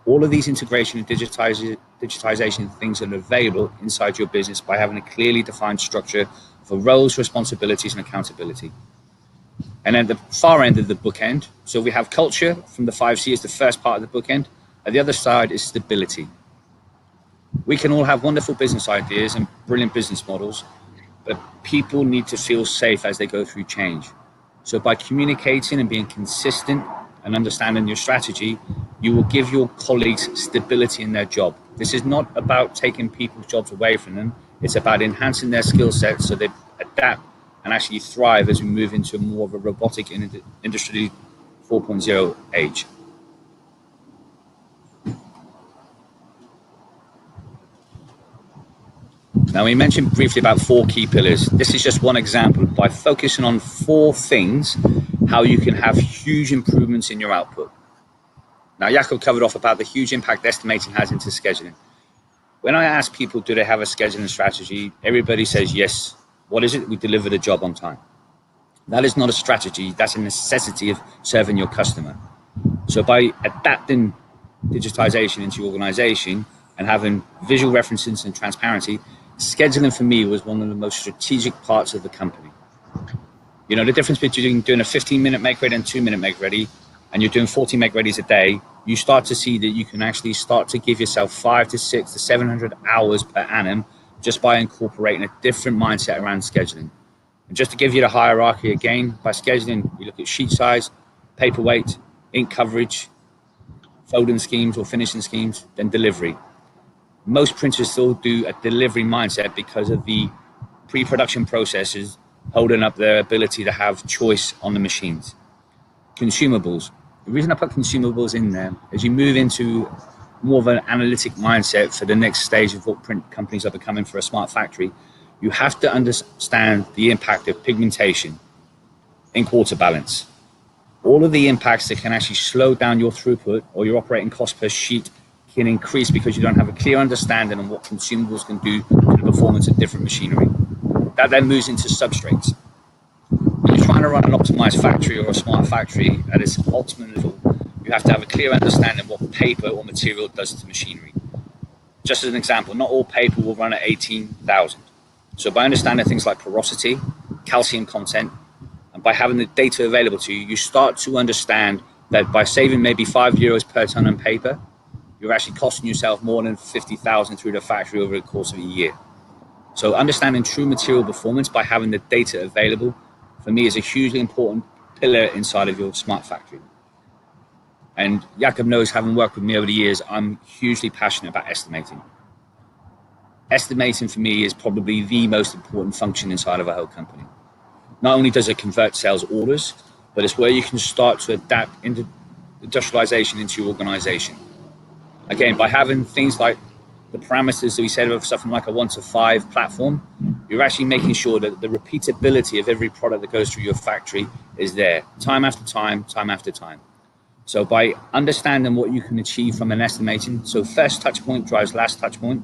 all of these integration and digitization things that are available inside your business by having a clearly defined structure for roles, responsibilities, and accountability. And then the far end of the bookend, so we have culture from the 5C is the first part of the bookend, and the other side is stability. We can all have wonderful business ideas and brilliant business models, but people need to feel safe as they go through change. So by communicating and being consistent and understanding your strategy, you will give your colleagues stability in their job. This is not about taking people's jobs away from them. It's about enhancing their skill sets so they adapt and actually thrive as we move into more of a robotic industry 4.0 age. Now, we mentioned briefly about 4 key pillars. This is just one example. By focusing on 4 things, how you can have huge improvements in your output. Now, Jakob covered off about the huge impact estimating has into scheduling. When I ask people, do they have a scheduling strategy? Everybody says yes. What is it? We deliver the job on time. That is not a strategy. That's a necessity of serving your customer. So by adapting digitization into your organization and having visual references and transparency, scheduling for me was one of the most strategic parts of the company. You know, the difference between doing a 15-minute make ready and 2-minute make ready, and you're doing 40 make readies a day, you start to see that you can actually start to give yourself 500 to 600 to 700 hours per annum just by incorporating a different mindset around scheduling. And just to give you the hierarchy again, by scheduling, you look at sheet size, paper weight, ink coverage, folding schemes or finishing schemes, then delivery. Most printers still do a delivery mindset because of the pre-production processes holding up their ability to have choice on the machines. Consumables. The reason I put consumables in there is you move into more of an analytic mindset for the next stage of what print companies are becoming for a smart factory. You have to understand the impact of pigmentation, ink water balance, all of the impacts that can actually slow down your throughput or your operating cost per sheet can increase because you don't have a clear understanding on what consumables can do to the performance of different machinery. That then moves into substrates. When you're trying to run an optimized factory or a smart factory at its ultimate level, you have to have a clear understanding of what paper or material does to machinery. Just as an example, not all paper will run at 18,000. So by understanding things like porosity, calcium content, and by having the data available to you, you start to understand that by saving maybe €5 per ton on paper, you're actually costing yourself more than 50,000 through the factory over the course of a year. So understanding true material performance by having the data available, for me, is a hugely important pillar inside of your smart factory. And Jakob knows, having worked with me over the years, I'm hugely passionate about estimating. Estimating for me is probably the most important function inside of a whole company. Not only does it convert sales orders, but it's where you can start to adapt into industrialization into your organization. Again, by having things like the parameters that we said of something like a 1 to 5 platform, you're actually making sure that the repeatability of every product that goes through your factory is there, time after time, time after time. So by understanding what you can achieve from an estimating, so first touch point drives last touch point,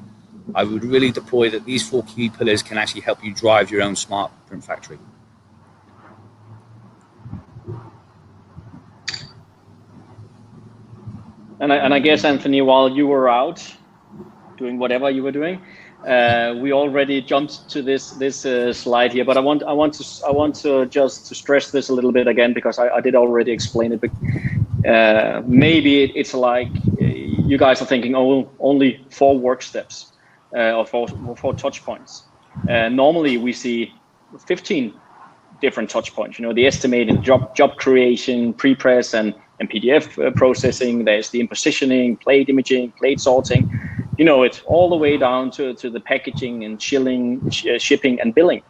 I would really deploy that these 4 key pillars can actually help you drive your own smart print factory. And I guess, Anthony, while you were out doing whatever you were doing, we already jumped to this slide here. But I want to just to stress this a little bit again, because I did already explain it. But maybe it's like you guys are thinking, oh, only 4 work steps or 4 touch points. Normally we see 15 different touch points. You know, the estimating, job creation, pre-press, and PDF processing. There's the impositioning, plate imaging, plate sorting. You know, it's all the way down to the packaging and chilling, shipping and billing.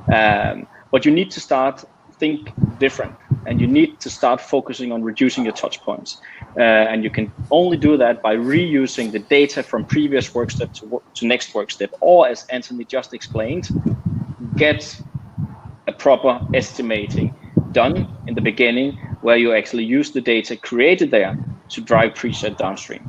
But you need to think different, and you need to start focusing on reducing your touch points. And you can only do that by reusing the data from previous work step to next work step, or as Anthony just explained, get a proper estimating done in the beginning, where you actually use the data created there to drive preset downstream.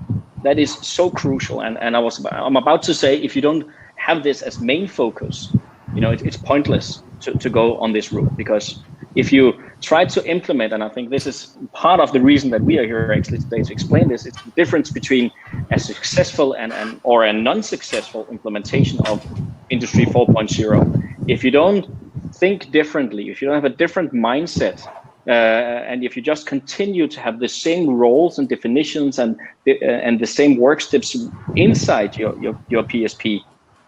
That is so crucial. And I'm about to say, if you don't have this as main focus, you know, it's pointless to go on this route, because if you try to implement, and I think this is part of the reason that we are here actually today to explain this, it's the difference between a successful or a non-successful implementation of Industry 4.0. If you don't think differently, if you don't have a different mindset, and if you just continue to have the same roles and definitions and the same work steps inside your PSP,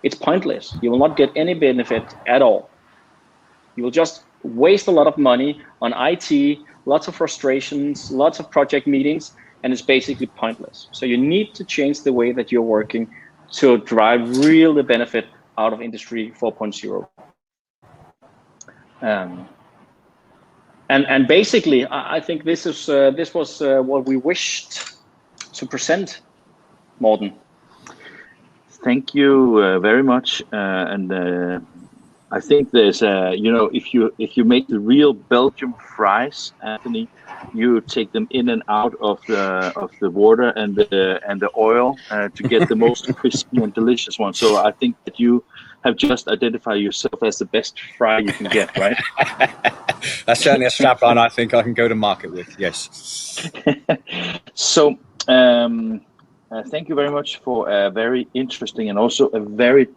it's pointless. You will not get any benefit at all. You will just waste a lot of money on IT, lots of frustrations, lots of project meetings, and it's basically pointless. So you need to change the way that you're working to drive real the benefit out of Industry 4.0. And basically, I think this was what we wished to present, Morten. Thank you very much, and I think there's if you make the real Belgium fries, Anthony, you take them in and out of the water and the oil to get the most crispy and delicious one. So I think that you have just identified yourself as the best fry you can get, right? That's certainly a strapline I think I can go to market with. Yes. So. Thank you very much for a very interesting and also a very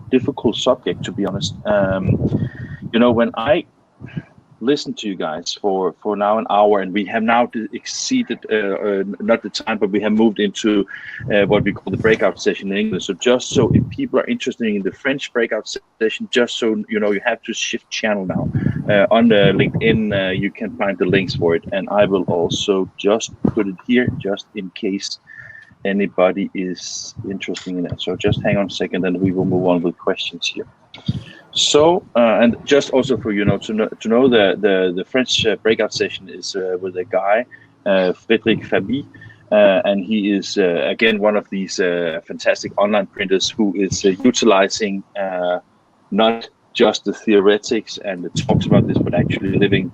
difficult subject, to be honest. When I listened to you guys for now an hour, and we have now exceeded, not the time, but we have moved into what we call the breakout session in English. So just so if people are interested in the French breakout session, just so you know, you have to shift channel now. On the LinkedIn, you can find the links for it. And I will also just put it here, just in case anybody is interested in that. So just hang on a second and we will move on with questions here. So and just also for to know the French breakout session is with a guy, Frédéric Fabi, and he is again one of these fantastic online printers who is utilizing not just the theoretics and the talks about this, but actually living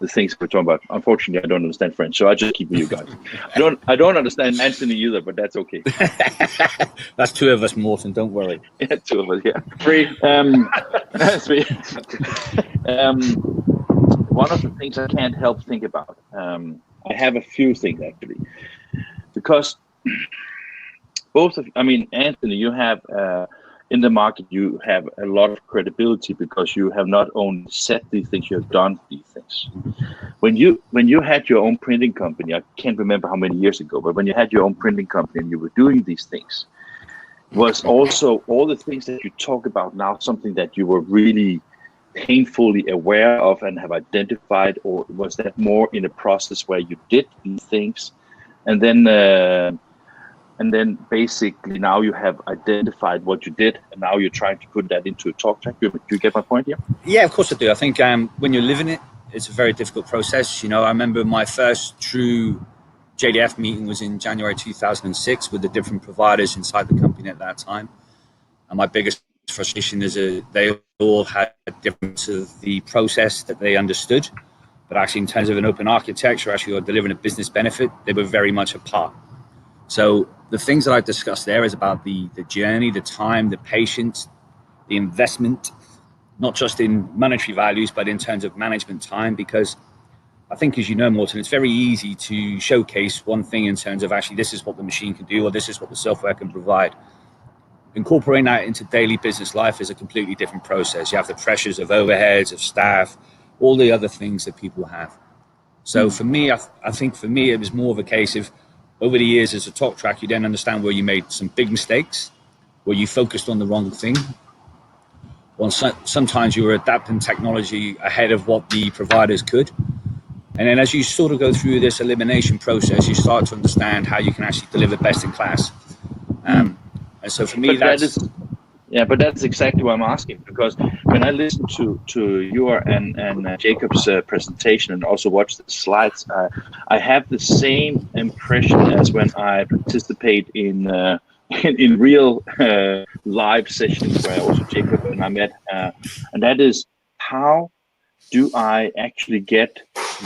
the things we're talking about. Unfortunately, I don't understand French, so I just keep with you guys. I don't understand Anthony either, but that's okay. That's two of us, Morten. Don't worry. Yeah, two of us. Yeah, three. Three. One of the things I can't help think about. I have a few things actually, because Anthony, you have. In the market, you have a lot of credibility because you have not only said these things, you have done these things. When you had your own printing company, I can't remember how many years ago, but when you had your own printing company and you were doing these things, was also all the things that you talk about now something that you were really painfully aware of and have identified, or was that more in a process where you did these things and then basically now you have identified what you did, and now you're trying to put that into a talk track. Do you get my point here? Yeah, of course I do. I think when you're living it, it's a very difficult process. I remember my first true JDF meeting was in January 2006 with the different providers inside the company at that time. And my biggest frustration is they all had difference of the process that they understood. But actually in terms of an open architecture, actually or delivering a business benefit, they were very much apart. So the things that I discussed there is about the journey, the time, the patience, the investment, not just in monetary values, but in terms of management time, because I think, as you know, Morten, it's very easy to showcase one thing in terms of actually this is what the machine can do, or this is what the software can provide. Incorporating that into daily business life is a completely different process. You have the pressures of overheads, of staff, all the other things that people have. So for me, I think for me, it was more of a case of, over the years as a talk track, you then understand where you made some big mistakes, where you focused on the wrong thing. Well, sometimes you were adapting technology ahead of what the providers could. And then as you sort of go through this elimination process, you start to understand how you can actually deliver best in class. And so for me, but that's exactly what I'm asking, because when I listen to your and Jacob's presentation and also watch the slides, I have the same impression as when I participate in real live sessions where also Jacob and I met, and that is, how do I actually get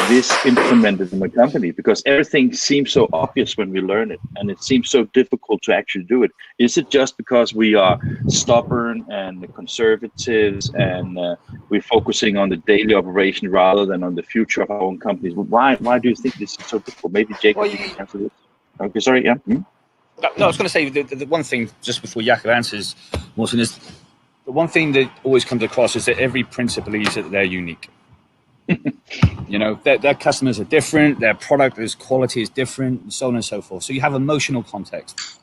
this implemented in my company? Because everything seems so obvious when we learn it, and it seems so difficult to actually do it. Is it just because we are stubborn and conservatives and we're focusing on the daily operation rather than on the future of our own companies? Why do you think this is so difficult? Maybe Jacob, you can answer this. Okay, sorry, yeah. No, I was going to say the one thing just before Jacob answers, Morten, is one thing that always comes across is that every printer believes that they're unique. You know, their customers are different, their product quality is different, and so on and so forth. So you have emotional context.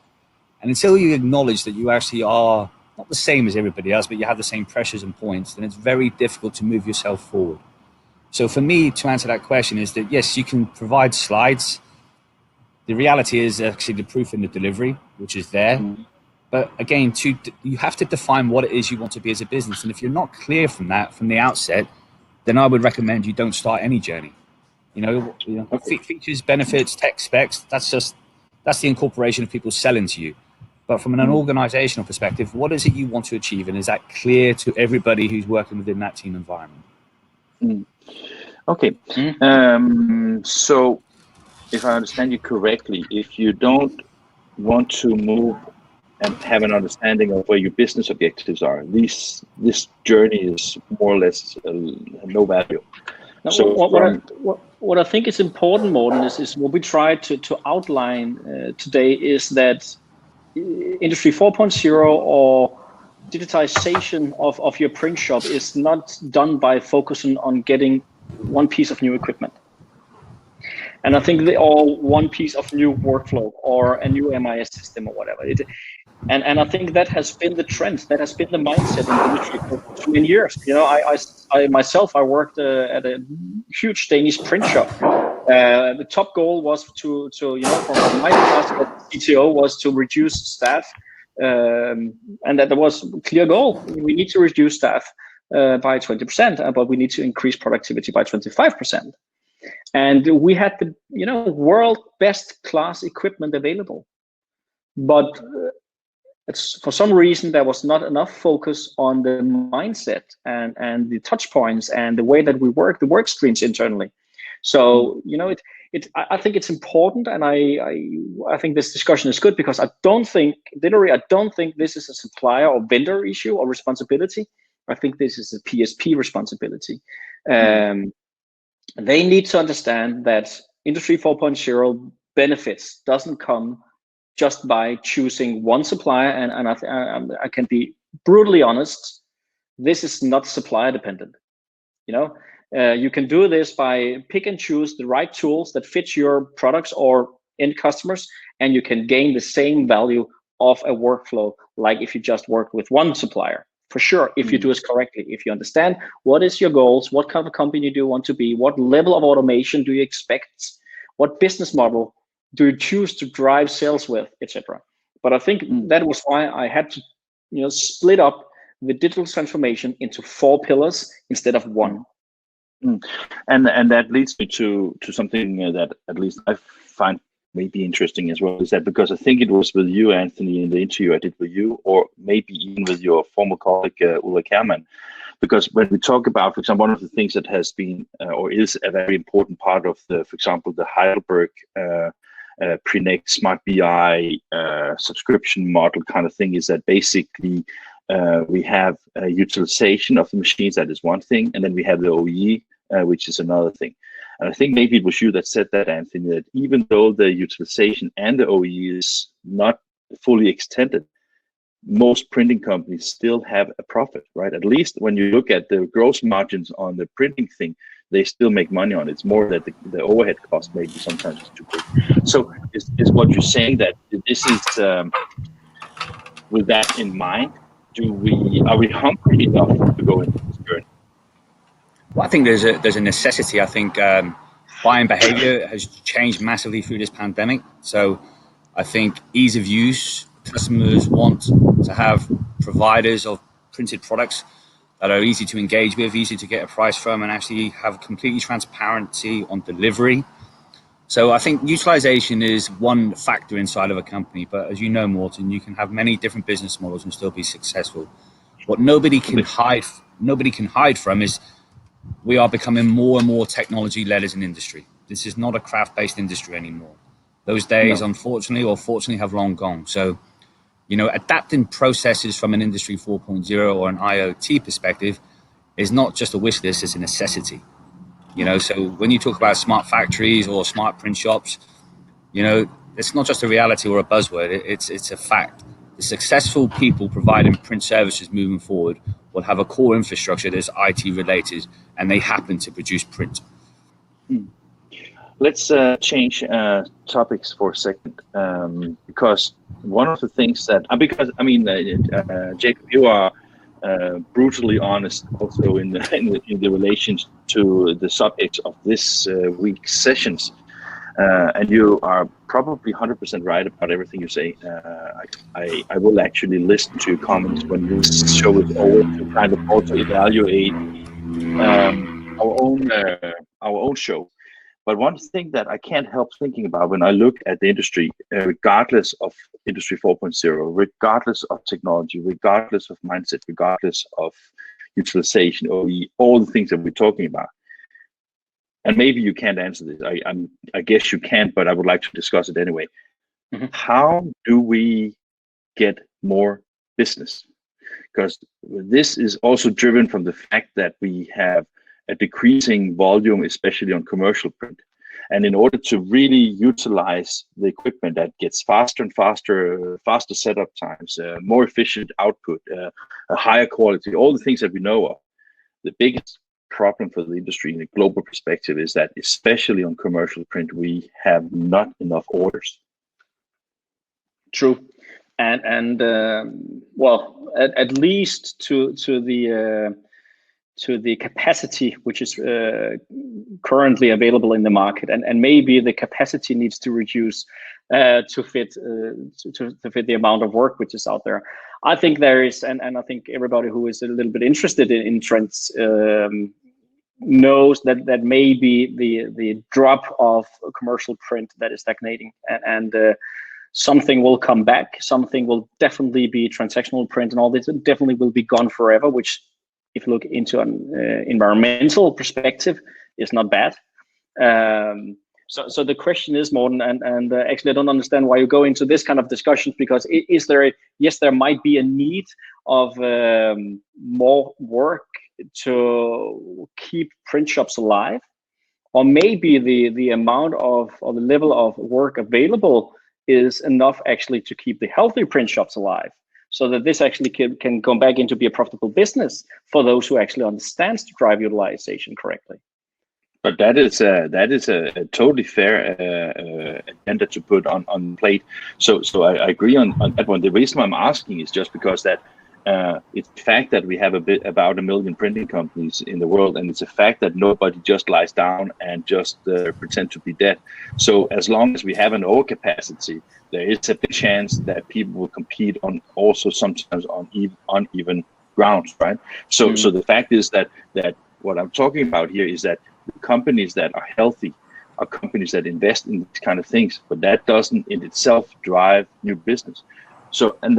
And until you acknowledge that you actually are not the same as everybody else, but you have the same pressures and points, then it's very difficult to move yourself forward. So for me, to answer that question is that, yes, you can provide slides. The reality is actually the proof in the delivery, which is there. But again, you have to define what it is you want to be as a business. And if you're not clear from that from the outset, then I would recommend you don't start any journey. Okay. Features, benefits, tech specs, that's the incorporation of people selling to you. But from an organizational perspective, what is it you want to achieve? And is that clear to everybody who's working within that team environment? Okay. So if I understand you correctly, if you don't want to move and have an understanding of where your business objectives are, this journey is more or less no value. Now, so what I think is important, Morten, is what we try to outline today is that Industry 4.0 or digitization of your print shop is not done by focusing on getting one piece of new equipment. And I think they all one piece of new workflow or a new MIS system or whatever. And I think that has been the trend, that has been the mindset in the industry for too many years. You know, I myself, I worked at a huge Danish print shop. The top goal was to from my task as CTO was to reduce staff, and that there was a clear goal. We need to reduce staff by 20%, but we need to increase productivity by 25%. And we had the world best class equipment available, but for some reason there was not enough focus on the mindset and the touch points and the way that we work, the work streams internally. So I think it's important, and I think this discussion is good because I don't think this is a supplier or vendor issue or responsibility. I think this is a PSP responsibility. They need to understand that Industry 4.0 benefits doesn't come just by choosing one supplier, and I can be brutally honest, this is not supplier dependent. You can do this by pick and choose the right tools that fit your products or end customers, and you can gain the same value of a workflow like if you just work with one supplier. For sure, if you do this correctly, if you understand what is your goals, what kind of company do you want to be, what level of automation do you expect, what business model do you choose to drive sales with, etc. But I think that was why I had to, split up the digital transformation into 4 pillars instead of one. And that leads me to something that at least I find maybe interesting as well, is that because I think it was with you, Anthony, in the interview I did with you, or maybe even with your former colleague, Ulla Kerman, because when we talk about, for example, one of the things that has been or is a very important part of the, for example, the Heidelberg Prenect Smart BI subscription model kind of thing, is that basically we have utilization of the machines, that is one thing, and then we have the OEE, which is another thing. And I think maybe it was you that said that, Anthony, that even though the utilization and the OEE is not fully extended, most printing companies still have a profit, right? At least when you look at the gross margins on the printing thing, they still make money on it. It's more that the overhead cost maybe sometimes is too big. So is what you're saying that this is, with that in mind, are we hungry enough to go into this journey? Well, I think there's a necessity. I think buying behavior has changed massively through this pandemic. So I think ease of use, customers want to have providers of printed products that are easy to engage with, easy to get a price from, and actually have completely transparency on delivery. So I think utilization is one factor inside of a company, but as you know, Morten, you can have many different business models and still be successful. What nobody can hide from is we are becoming more and more technology-led as an industry. This is not a craft-based industry anymore. Those days, unfortunately or fortunately, have long gone. So, adapting processes from an Industry 4.0 or an IoT perspective is not just a wish list, it's a necessity. So when you talk about smart factories or smart print shops, it's not just a reality or a buzzword, it's a fact. The successful people providing print services moving forward will have a core infrastructure that's IT related, and they happen to produce print. Let's change topics for a second, because one of the things that, Jacob, you are brutally honest also in the relation to the subjects of this week's sessions, and you are probably 100% right about everything you say. I will actually listen to your comments when this show is over to kind of also evaluate our own show. But one thing that I can't help thinking about when I look at the industry, regardless of Industry 4.0, regardless of technology, regardless of mindset, regardless of utilization, OE, all the things that we're talking about, and maybe you can't answer this. I guess you can't, but I would like to discuss it anyway. Mm-hmm. How do we get more business? Because this is also driven from the fact that we have a decreasing volume, especially on commercial print. And in order to really utilize the equipment that gets faster and faster, faster setup times, more efficient output, a higher quality, all the things that we know of, the biggest problem for the industry in a global perspective is that, especially on commercial print, we have not enough orders. True. And well, at least to the capacity which is currently available in the market, and maybe the capacity needs to reduce to fit the amount of work which is out there. I think there is, and I think everybody who is a little bit interested in trends knows that maybe the drop of commercial print that is stagnating, and something will come back. Something will definitely be transactional print, and all this definitely will be gone forever, which, if you look into an environmental perspective, is not bad. So the question is, Morten, and actually I don't understand why you go into this kind of discussions, because yes, there might be a need of more work to keep print shops alive, or maybe the amount of, or the level of work available is enough actually to keep the healthy print shops alive, so that this actually can come back into be a profitable business for those who actually understands to drive utilization correctly. But that is a totally fair agenda to put on plate. So I agree on that one. The reason I'm asking is just because that it's a fact that we have about 1 million printing companies in the world, and it's a fact that nobody just lies down and just pretend to be dead. So as long as we have an overcapacity, there is a big chance that people will compete on also sometimes on uneven grounds, right? So the fact is that what I'm talking about here is that the companies that are healthy are companies that invest in these kind of things, but that doesn't in itself drive new business. So, and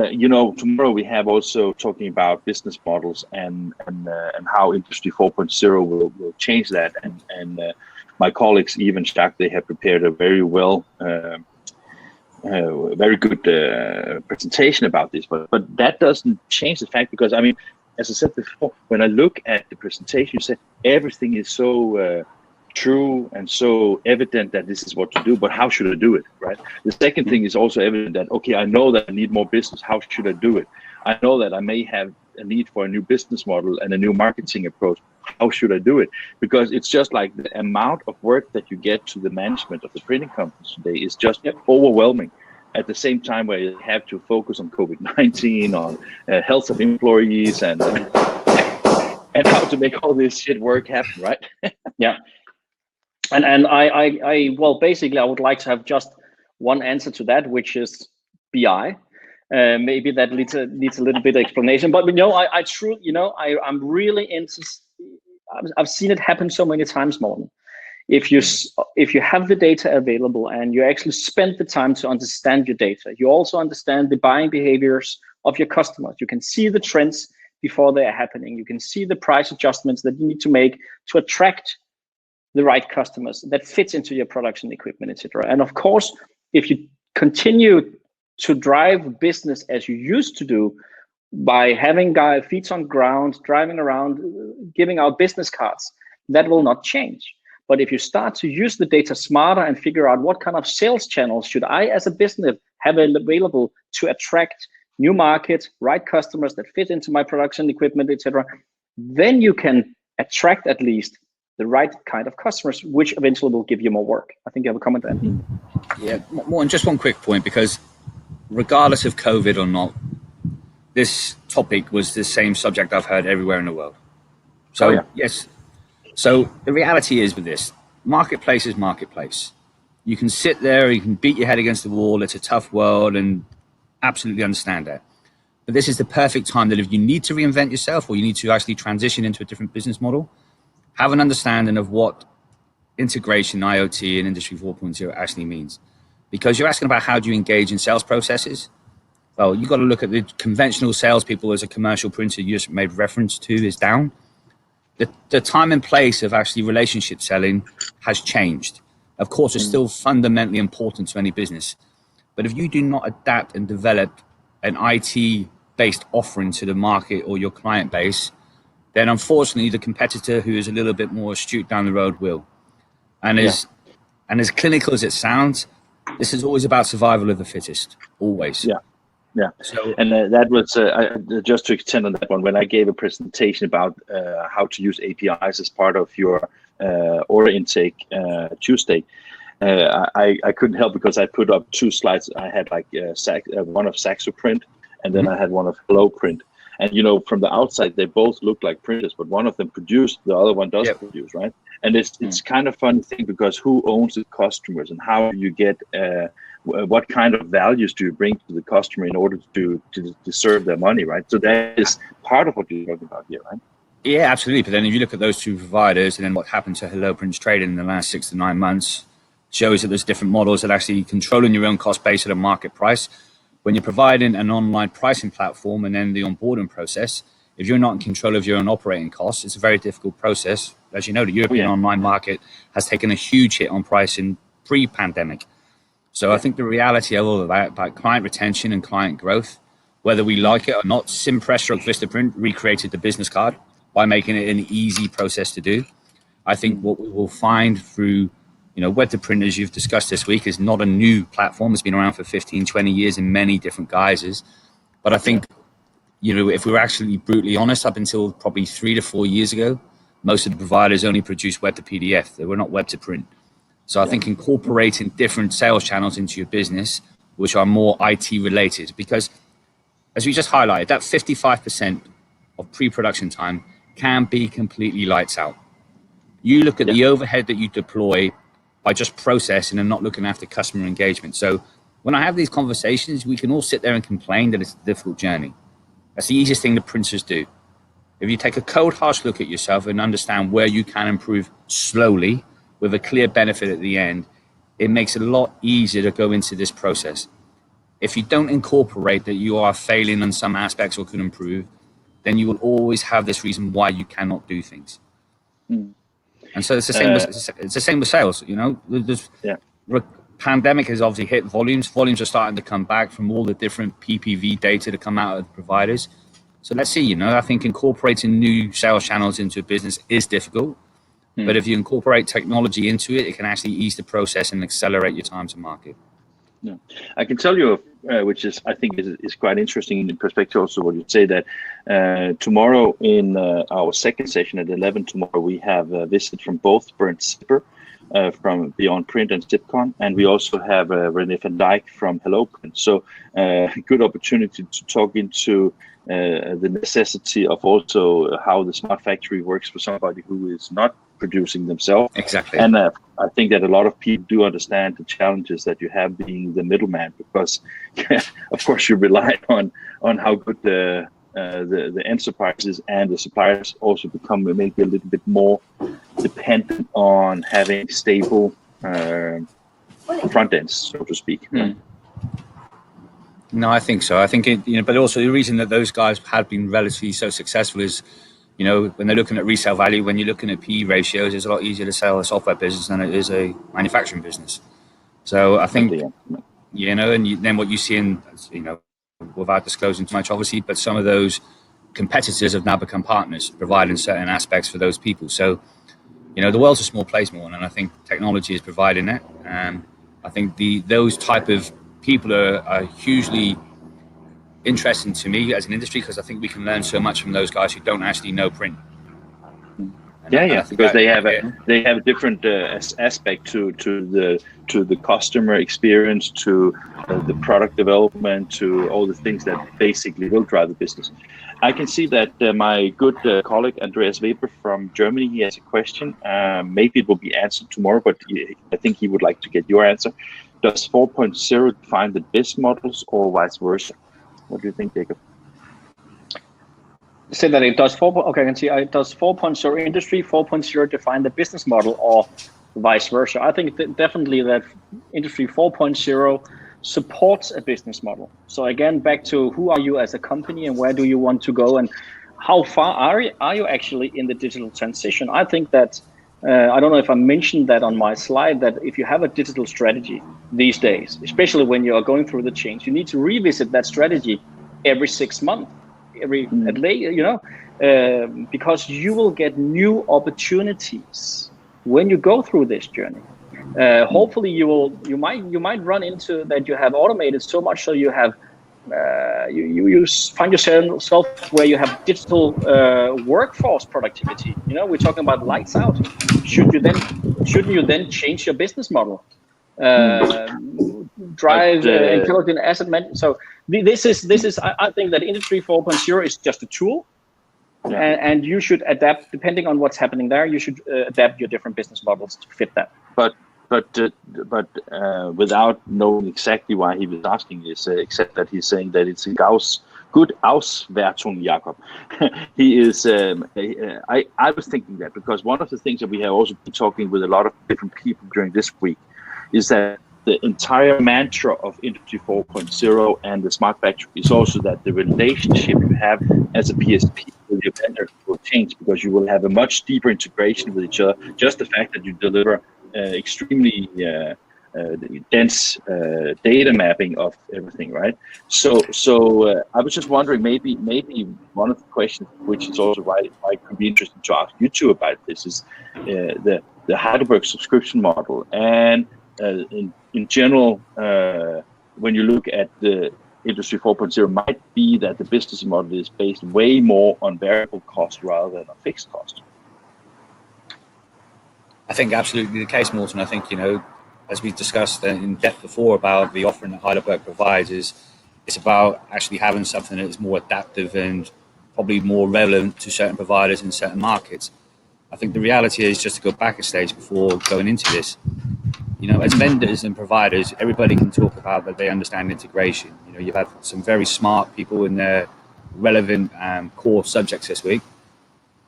tomorrow we have also talking about business models and how Industry 4.0 will change that. And my colleagues, Eve and Jacques, they have prepared a very good presentation about this. But that doesn't change the fact, because, I mean, as I said before, when I look at the presentation, you said everything is so true and so evident that this is what to do, but how should I do it, right? The second thing is also evident that, okay, I know that I need more business. How should I do it? I know that I may have a need for a new business model and a new marketing approach. How should I do it? Because it's just like the amount of work that you get to the management of the printing companies today is just overwhelming. At the same time, where you have to focus on COVID-19, on health of employees, and how to make all this shit work happen, right? Yeah. And I well, basically, I would like to have just one answer to that, which is BI. Maybe that needs a little bit of explanation, but I truly, I'm really into. I've seen it happen so many times, Morten. If you have the data available and you actually spend the time to understand your data, you also understand the buying behaviors of your customers. You can see the trends before they are happening. You can see the price adjustments that you need to make to attract the right customers that fits into your production equipment, etc. And of course, if you continue to drive business as you used to do by having feet on ground, driving around, giving out business cards, that will not change. But if you start to use the data smarter and figure out what kind of sales channels should I as a business have available to attract new markets, right customers that fit into my production equipment, etc., then you can attract at least the right kind of customers, which eventually will give you more work. I think you have a comment there. Yeah, more and just one quick point, because regardless of COVID or not, this topic was the same subject I've heard everywhere in the world. So yes, so the reality is with this, marketplace is marketplace. You can sit there, you can beat your head against the wall, it's a tough world, and absolutely understand that. But this is the perfect time that if you need to reinvent yourself or you need to actually transition into a different business model, have an understanding of what integration, IoT, and Industry 4.0 actually means. Because you're asking about how do you engage in sales processes? Well, you've got to look at the conventional salespeople as a commercial printer you just made reference to is down. The time and place of actually relationship selling has changed. Of course, it's still fundamentally important to any business. But if you do not adapt and develop an IT-based offering to the market or your client base, then unfortunately the competitor who is a little bit more astute down the road will. And as clinical as it sounds, this is always about survival of the fittest, always. Yeah, so, and that was just to extend on that one. When I gave a presentation about how to use APIs as part of your order intake Tuesday, I couldn't help because I put up 2 slides. I had like one of Saxo Print, and then I had one of Hello Print. And you know, from the outside, they both look like printers, but one of them produced, the other one doesn't produce, right? And it's kind of funny thing because who owns the customers, and how do you get what kind of values do you bring to the customer in order to serve their money, right? So that is part of what you're talking about here, right? Yeah, absolutely. But then if you look at those 2 providers and then what happened to Hello Print's trading in the last 6 to 9 months, shows that there's different models that actually controlling your own cost base at a market price. When you're providing an online pricing platform and then the onboarding process, if you're not in control of your own operating costs, it's a very difficult process. As you know, the European online market has taken a huge hit on pricing pre-pandemic. So I think the reality of all of that, about client retention and client growth, whether we like it or not, Simpress or Vistaprint recreated the business card by making it an easy process to do. I think what we will find through, web to print, as you've discussed this week, is not a new platform. It's been around for 15, 20 years in many different guises. But I think, if we're actually brutally honest, up until probably 3 to 4 years ago, most of the providers only produced web to PDF. They were not web to print. So I think incorporating different sales channels into your business, which are more IT related, because as we just highlighted, that 55% of pre-production time can be completely lights out. You look at the overhead that you deploy by just processing and not looking after customer engagement. So when I have these conversations, we can all sit there and complain that it's a difficult journey. That's the easiest thing that printers do. If you take a cold, harsh look at yourself and understand where you can improve slowly with a clear benefit at the end, it makes it a lot easier to go into this process. If you don't incorporate that you are failing on some aspects or could improve, then you will always have this reason why you cannot do things. And so it's the same. It's the same with sales. Pandemic has obviously hit volumes. Volumes are starting to come back from all the different PPV data to come out of the providers. So let's see. I think incorporating new sales channels into a business is difficult. But if you incorporate technology into it, it can actually ease the process and accelerate your time to market. Yeah, I can tell you, which is I think is quite interesting in perspective also what you say that tomorrow in our second session at 11 tomorrow we have a visit from both Bernd Zipper from Beyond Print and Zipcon, and we also have René van Dijk from Hello Print. So good opportunity to talk into the necessity of also how the smart factory works for somebody who is not producing themselves. Exactly. And I think that a lot of people do understand the challenges that you have being the middleman, because of course you rely on how good the enterprises and the suppliers also become maybe a little bit more dependent on having stable front ends, so to speak. No, I think so. I think but also the reason that those guys have been relatively so successful is, when they're looking at resale value, when you're looking at PE ratios, it's a lot easier to sell a software business than it is a manufacturing business. So I think, then what you see in, without disclosing too much, obviously, but some of those competitors have now become partners, providing certain aspects for those people. So, the world's a small place, more, and I think technology is providing that. And I think those type of people are hugely interesting to me as an industry, because I think we can learn so much from those guys who don't actually know print. Because they have a different aspect to the customer experience, to the product development, to all the things that basically will drive the business. I can see that my good colleague Andreas Weber from Germany, he has a question. Maybe it will be answered tomorrow, but I think he would like to get your answer. Does 4.0 define the business models or vice versa? What do you think, Jacob? Say that it does okay, I can see it does 4.0 industry 4.0 define the business model or vice versa. I think definitely that industry 4.0 supports a business model. So again, back to who are you as a company and where do you want to go and how far are you actually in the digital transition? I think that I don't know if I mentioned that on my slide, that if you have a digital strategy these days, especially when you are going through the change, you need to revisit that strategy every 6 months. Because you will get new opportunities when you go through this journey. Hopefully, you might run into that you have automated so much, so you have you find yourself where you have digital workforce productivity. We're talking about lights out. Shouldn't you then change your business model? Drive intelligent asset management. So this is I think that industry 4.0 is just a tool, and you should adapt depending on what's happening there. You should adapt your different business models to fit that. But without knowing exactly why he was asking this, except that he's saying that it's a good Auswertung, Jakob. He is. I was thinking that because one of the things that we have also been talking with a lot of different people during this week is that the entire mantra of Industry 4.0 and the smart factory is also that the relationship you have as a PSP with your vendor will change, because you will have a much deeper integration with each other. Just the fact that you deliver extremely dense data mapping of everything, right? So I was just wondering, maybe one of the questions, which is also why it could be interesting to ask you two about this, is the Heidelberg subscription model, and in general, when you look at the Industry 4.0, might be that the business model is based way more on variable cost rather than a fixed cost. I think absolutely the case, Morten. I think, as we discussed in depth before about the offering that Heidelberg provides, it's about actually having something that is more adaptive and probably more relevant to certain providers in certain markets. I think the reality is, just to go back a stage before going into this, as vendors and providers, everybody can talk about that they understand integration. You have some very smart people in their relevant core subjects this week.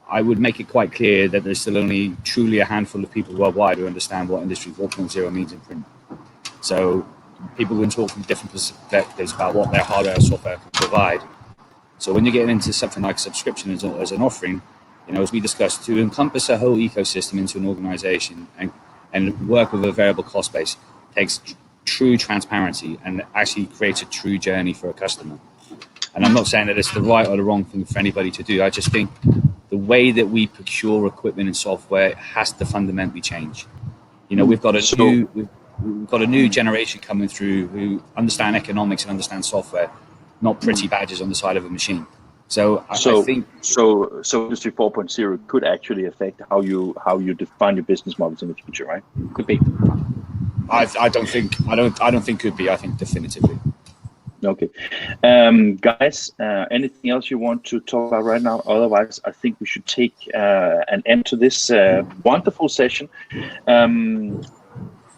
I would make it quite clear that there's still only truly a handful of people worldwide who understand what Industry 4.0 means in print. So people can talk from different perspectives about what their hardware and software can provide. So when you're getting into something like subscription as an offering, as we discussed, to encompass a whole ecosystem into an organization and work with a variable cost base takes true transparency and actually creates a true journey for a customer. And I'm not saying that it's the right or the wrong thing for anybody to do. I just think the way that we procure equipment and software has to fundamentally change. We've got a new generation coming through who understand economics and understand software, not pretty badges on the side of a machine. So I think Industry 4.0 could actually affect how you define your business models in the future, right? Could be. I don't think could be. I think definitively. Okay, guys, anything else you want to talk about right now? Otherwise, I think we should take an end to this wonderful session.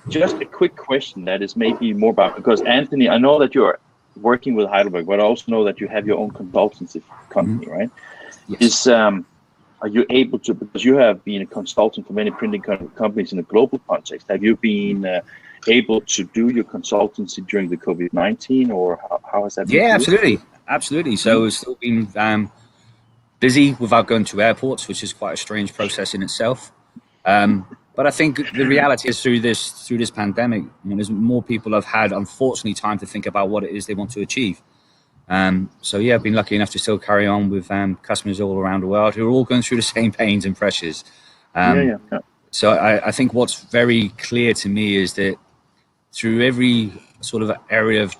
Just a quick question that is maybe more about, because Anthony, I know that you're working with Heidelberg, but I also know that you have your own consultancy company, right? Yes. Are you able to, because you have been a consultant for many printing companies in a global context, have you been able to do your consultancy during the COVID-19, or how has that been? Yeah, absolutely. So it's still been busy without going to airports, which is quite a strange process in itself. But I think the reality is through this pandemic, there's more people have had, unfortunately, time to think about what it is they want to achieve. So yeah, I've been lucky enough to still carry on with customers all around the world who are all going through the same pains and pressures. So I think what's very clear to me is that through every sort of area of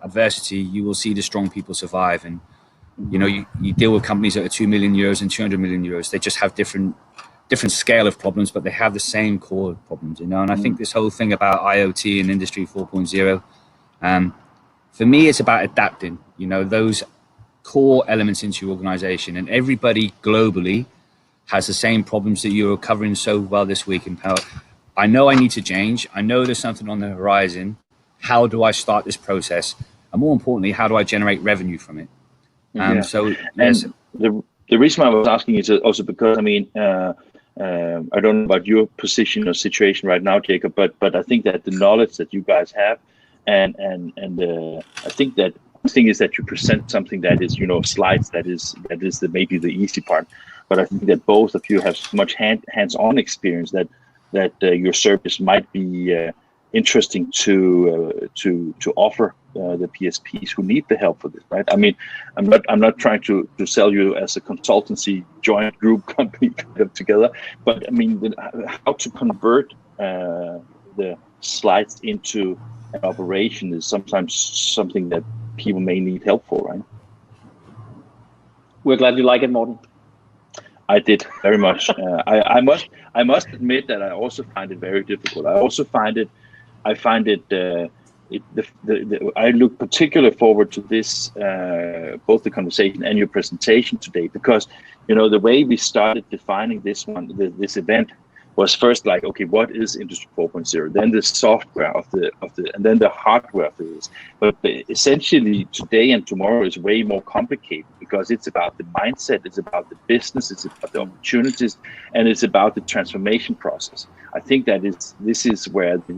adversity, you will see the strong people survive. And you deal with companies that are 2 million euros and 200 million euros. They just have different scale of problems, but they have the same core problems. And I think this whole thing about IoT and Industry 4.0, for me, it's about adapting. Those core elements into your organization, and everybody globally has the same problems that you're covering so well this week in Power. I know I need to change. I know there's something on the horizon. How do I start this process? And more importantly, how do I generate revenue from it? So, yes. And the reason why I was asking is also because, I don't know about your position or situation right now, Jacob, but I think that the knowledge that you guys have, and I think that one thing is that you present something that is, slides, that is maybe the easy part. But I think that both of you have so much hands-on experience that your service might be interesting to offer the PSPs who need the help for this, right? I'm not trying to sell you as a consultancy joint group company together, but how to convert the slides into an operation is sometimes something that people may need help for, right? We're glad you like it, Morten. I did very much. I must admit that I also find it very difficult. I look particularly forward to this, both the conversation and your presentation today, because the way we started defining this event was first like, okay, what is Industry 4.0? Then the software of the, and then the hardware of this. But essentially, today and tomorrow is way more complicated because it's about the mindset, it's about the business, it's about the opportunities, and it's about the transformation process. I think that this is where the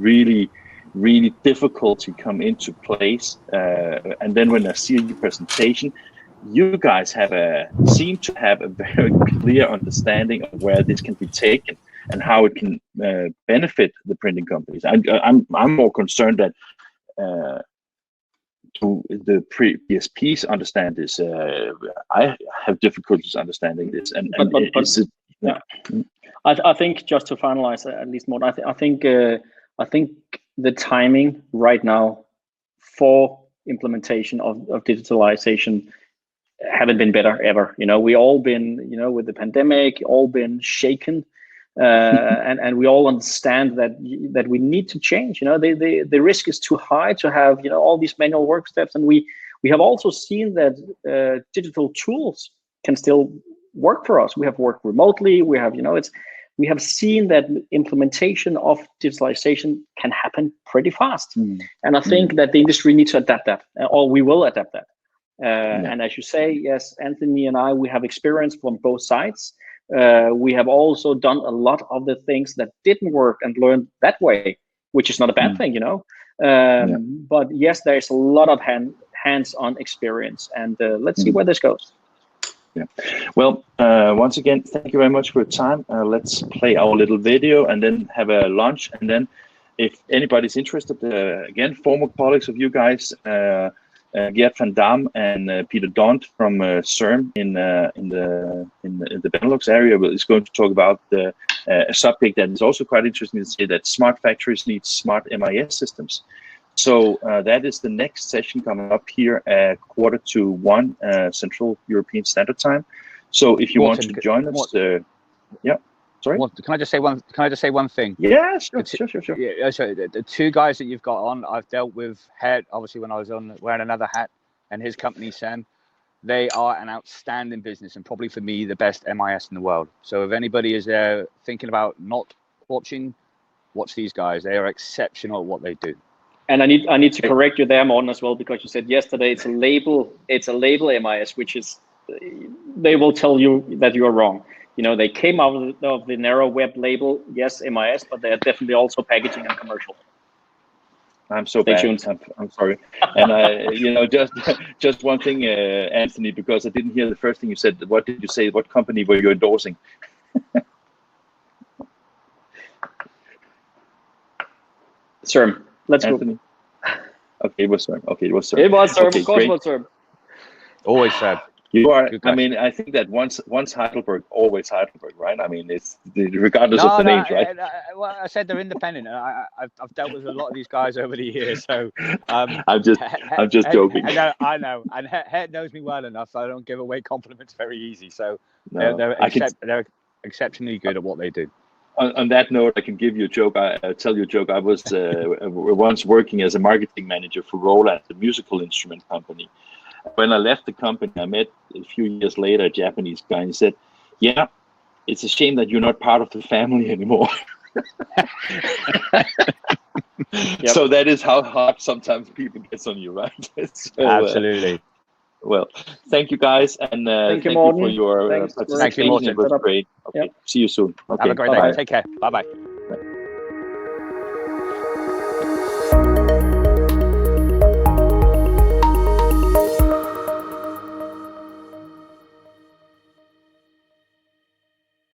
really difficulty come into place. And then when I see your presentation, you guys seem to have a very clear understanding of where this can be taken and how it can benefit the printing companies. I'm more concerned that to the PSPs understand this. I have difficulties understanding this. I think just to finalize at least more, I think the timing right now for implementation of digitalization haven't been better ever. We all been, with the pandemic, all been shaken, and we all understand that we need to change. The risk is too high to have all these manual work steps, and we have also seen that digital tools can still work for us. We have worked remotely. We have we have seen that implementation of digitalization can happen pretty fast, and I think that the industry needs to adapt that, or we will adapt that. And as you say, yes, Anthony and I, we have experience from both sides. We have also done a lot of the things that didn't work and learned that way, which is not a bad thing, But yes, there is a lot of hands-on experience, and let's see where this goes. Yeah. Well, once again, thank you very much for your time. Let's play our little video and then have a lunch. And then if anybody's interested, again, former colleagues of you guys, Gert van Dam and Peter Dont from CERN in the Benelux area is going to talk about a subject that is also quite interesting to say, that smart factories need smart MIS systems. So that is the next session coming up here at 1:45 Central European Standard Time. So if you want to join us, yeah. Sorry. Can I just say one thing? Yeah, sure. Yeah, so the two guys that you've got on, I've dealt with Head, obviously, when I was on wearing another hat, and his company, Sam. They are an outstanding business, and probably for me the best MIS in the world. So if anybody is thinking about not watching, watch these guys. They are exceptional at what they do. And I need to correct you there, Morten, as well, because you said yesterday it's a label MIS, which is, they will tell you that you are wrong. They came out of the narrow web label, yes, MIS, but they are definitely also packaging and commercial. I'm so bad. I'm sorry. And just one thing, Anthony, because I didn't hear the first thing you said. What did you say? What company were you endorsing? CERN. Let's Anthony. go. Okay, it was CERN. It was CERN. Okay, of course, it was CERN. Always said. You are. Good I question. mean, I think that once Heidelberg, always Heidelberg, right? I mean, it's regardless of the names, right? Well, I said they're independent. And I've dealt with a lot of these guys over the years, so I'm just joking. I know, and Head knows me well enough. So I don't give away compliments very easy. So No, they're exceptionally good at what they do. On that note, I can give you a joke. I'll tell you a joke. I was once working as a marketing manager for Roland, the musical instrument company. When I left the company, I met a few years later a Japanese guy, and he said, "Yeah, it's a shame that you're not part of the family anymore." Yep. So that is how hard sometimes people get on you, right? So, Absolutely. Well, thank you guys, and Thank you, thank you for Morten. your Thanks, participation. Morten. It was great. Okay, Yep. see you soon. Okay, Have a great bye. day. Take care. Bye bye.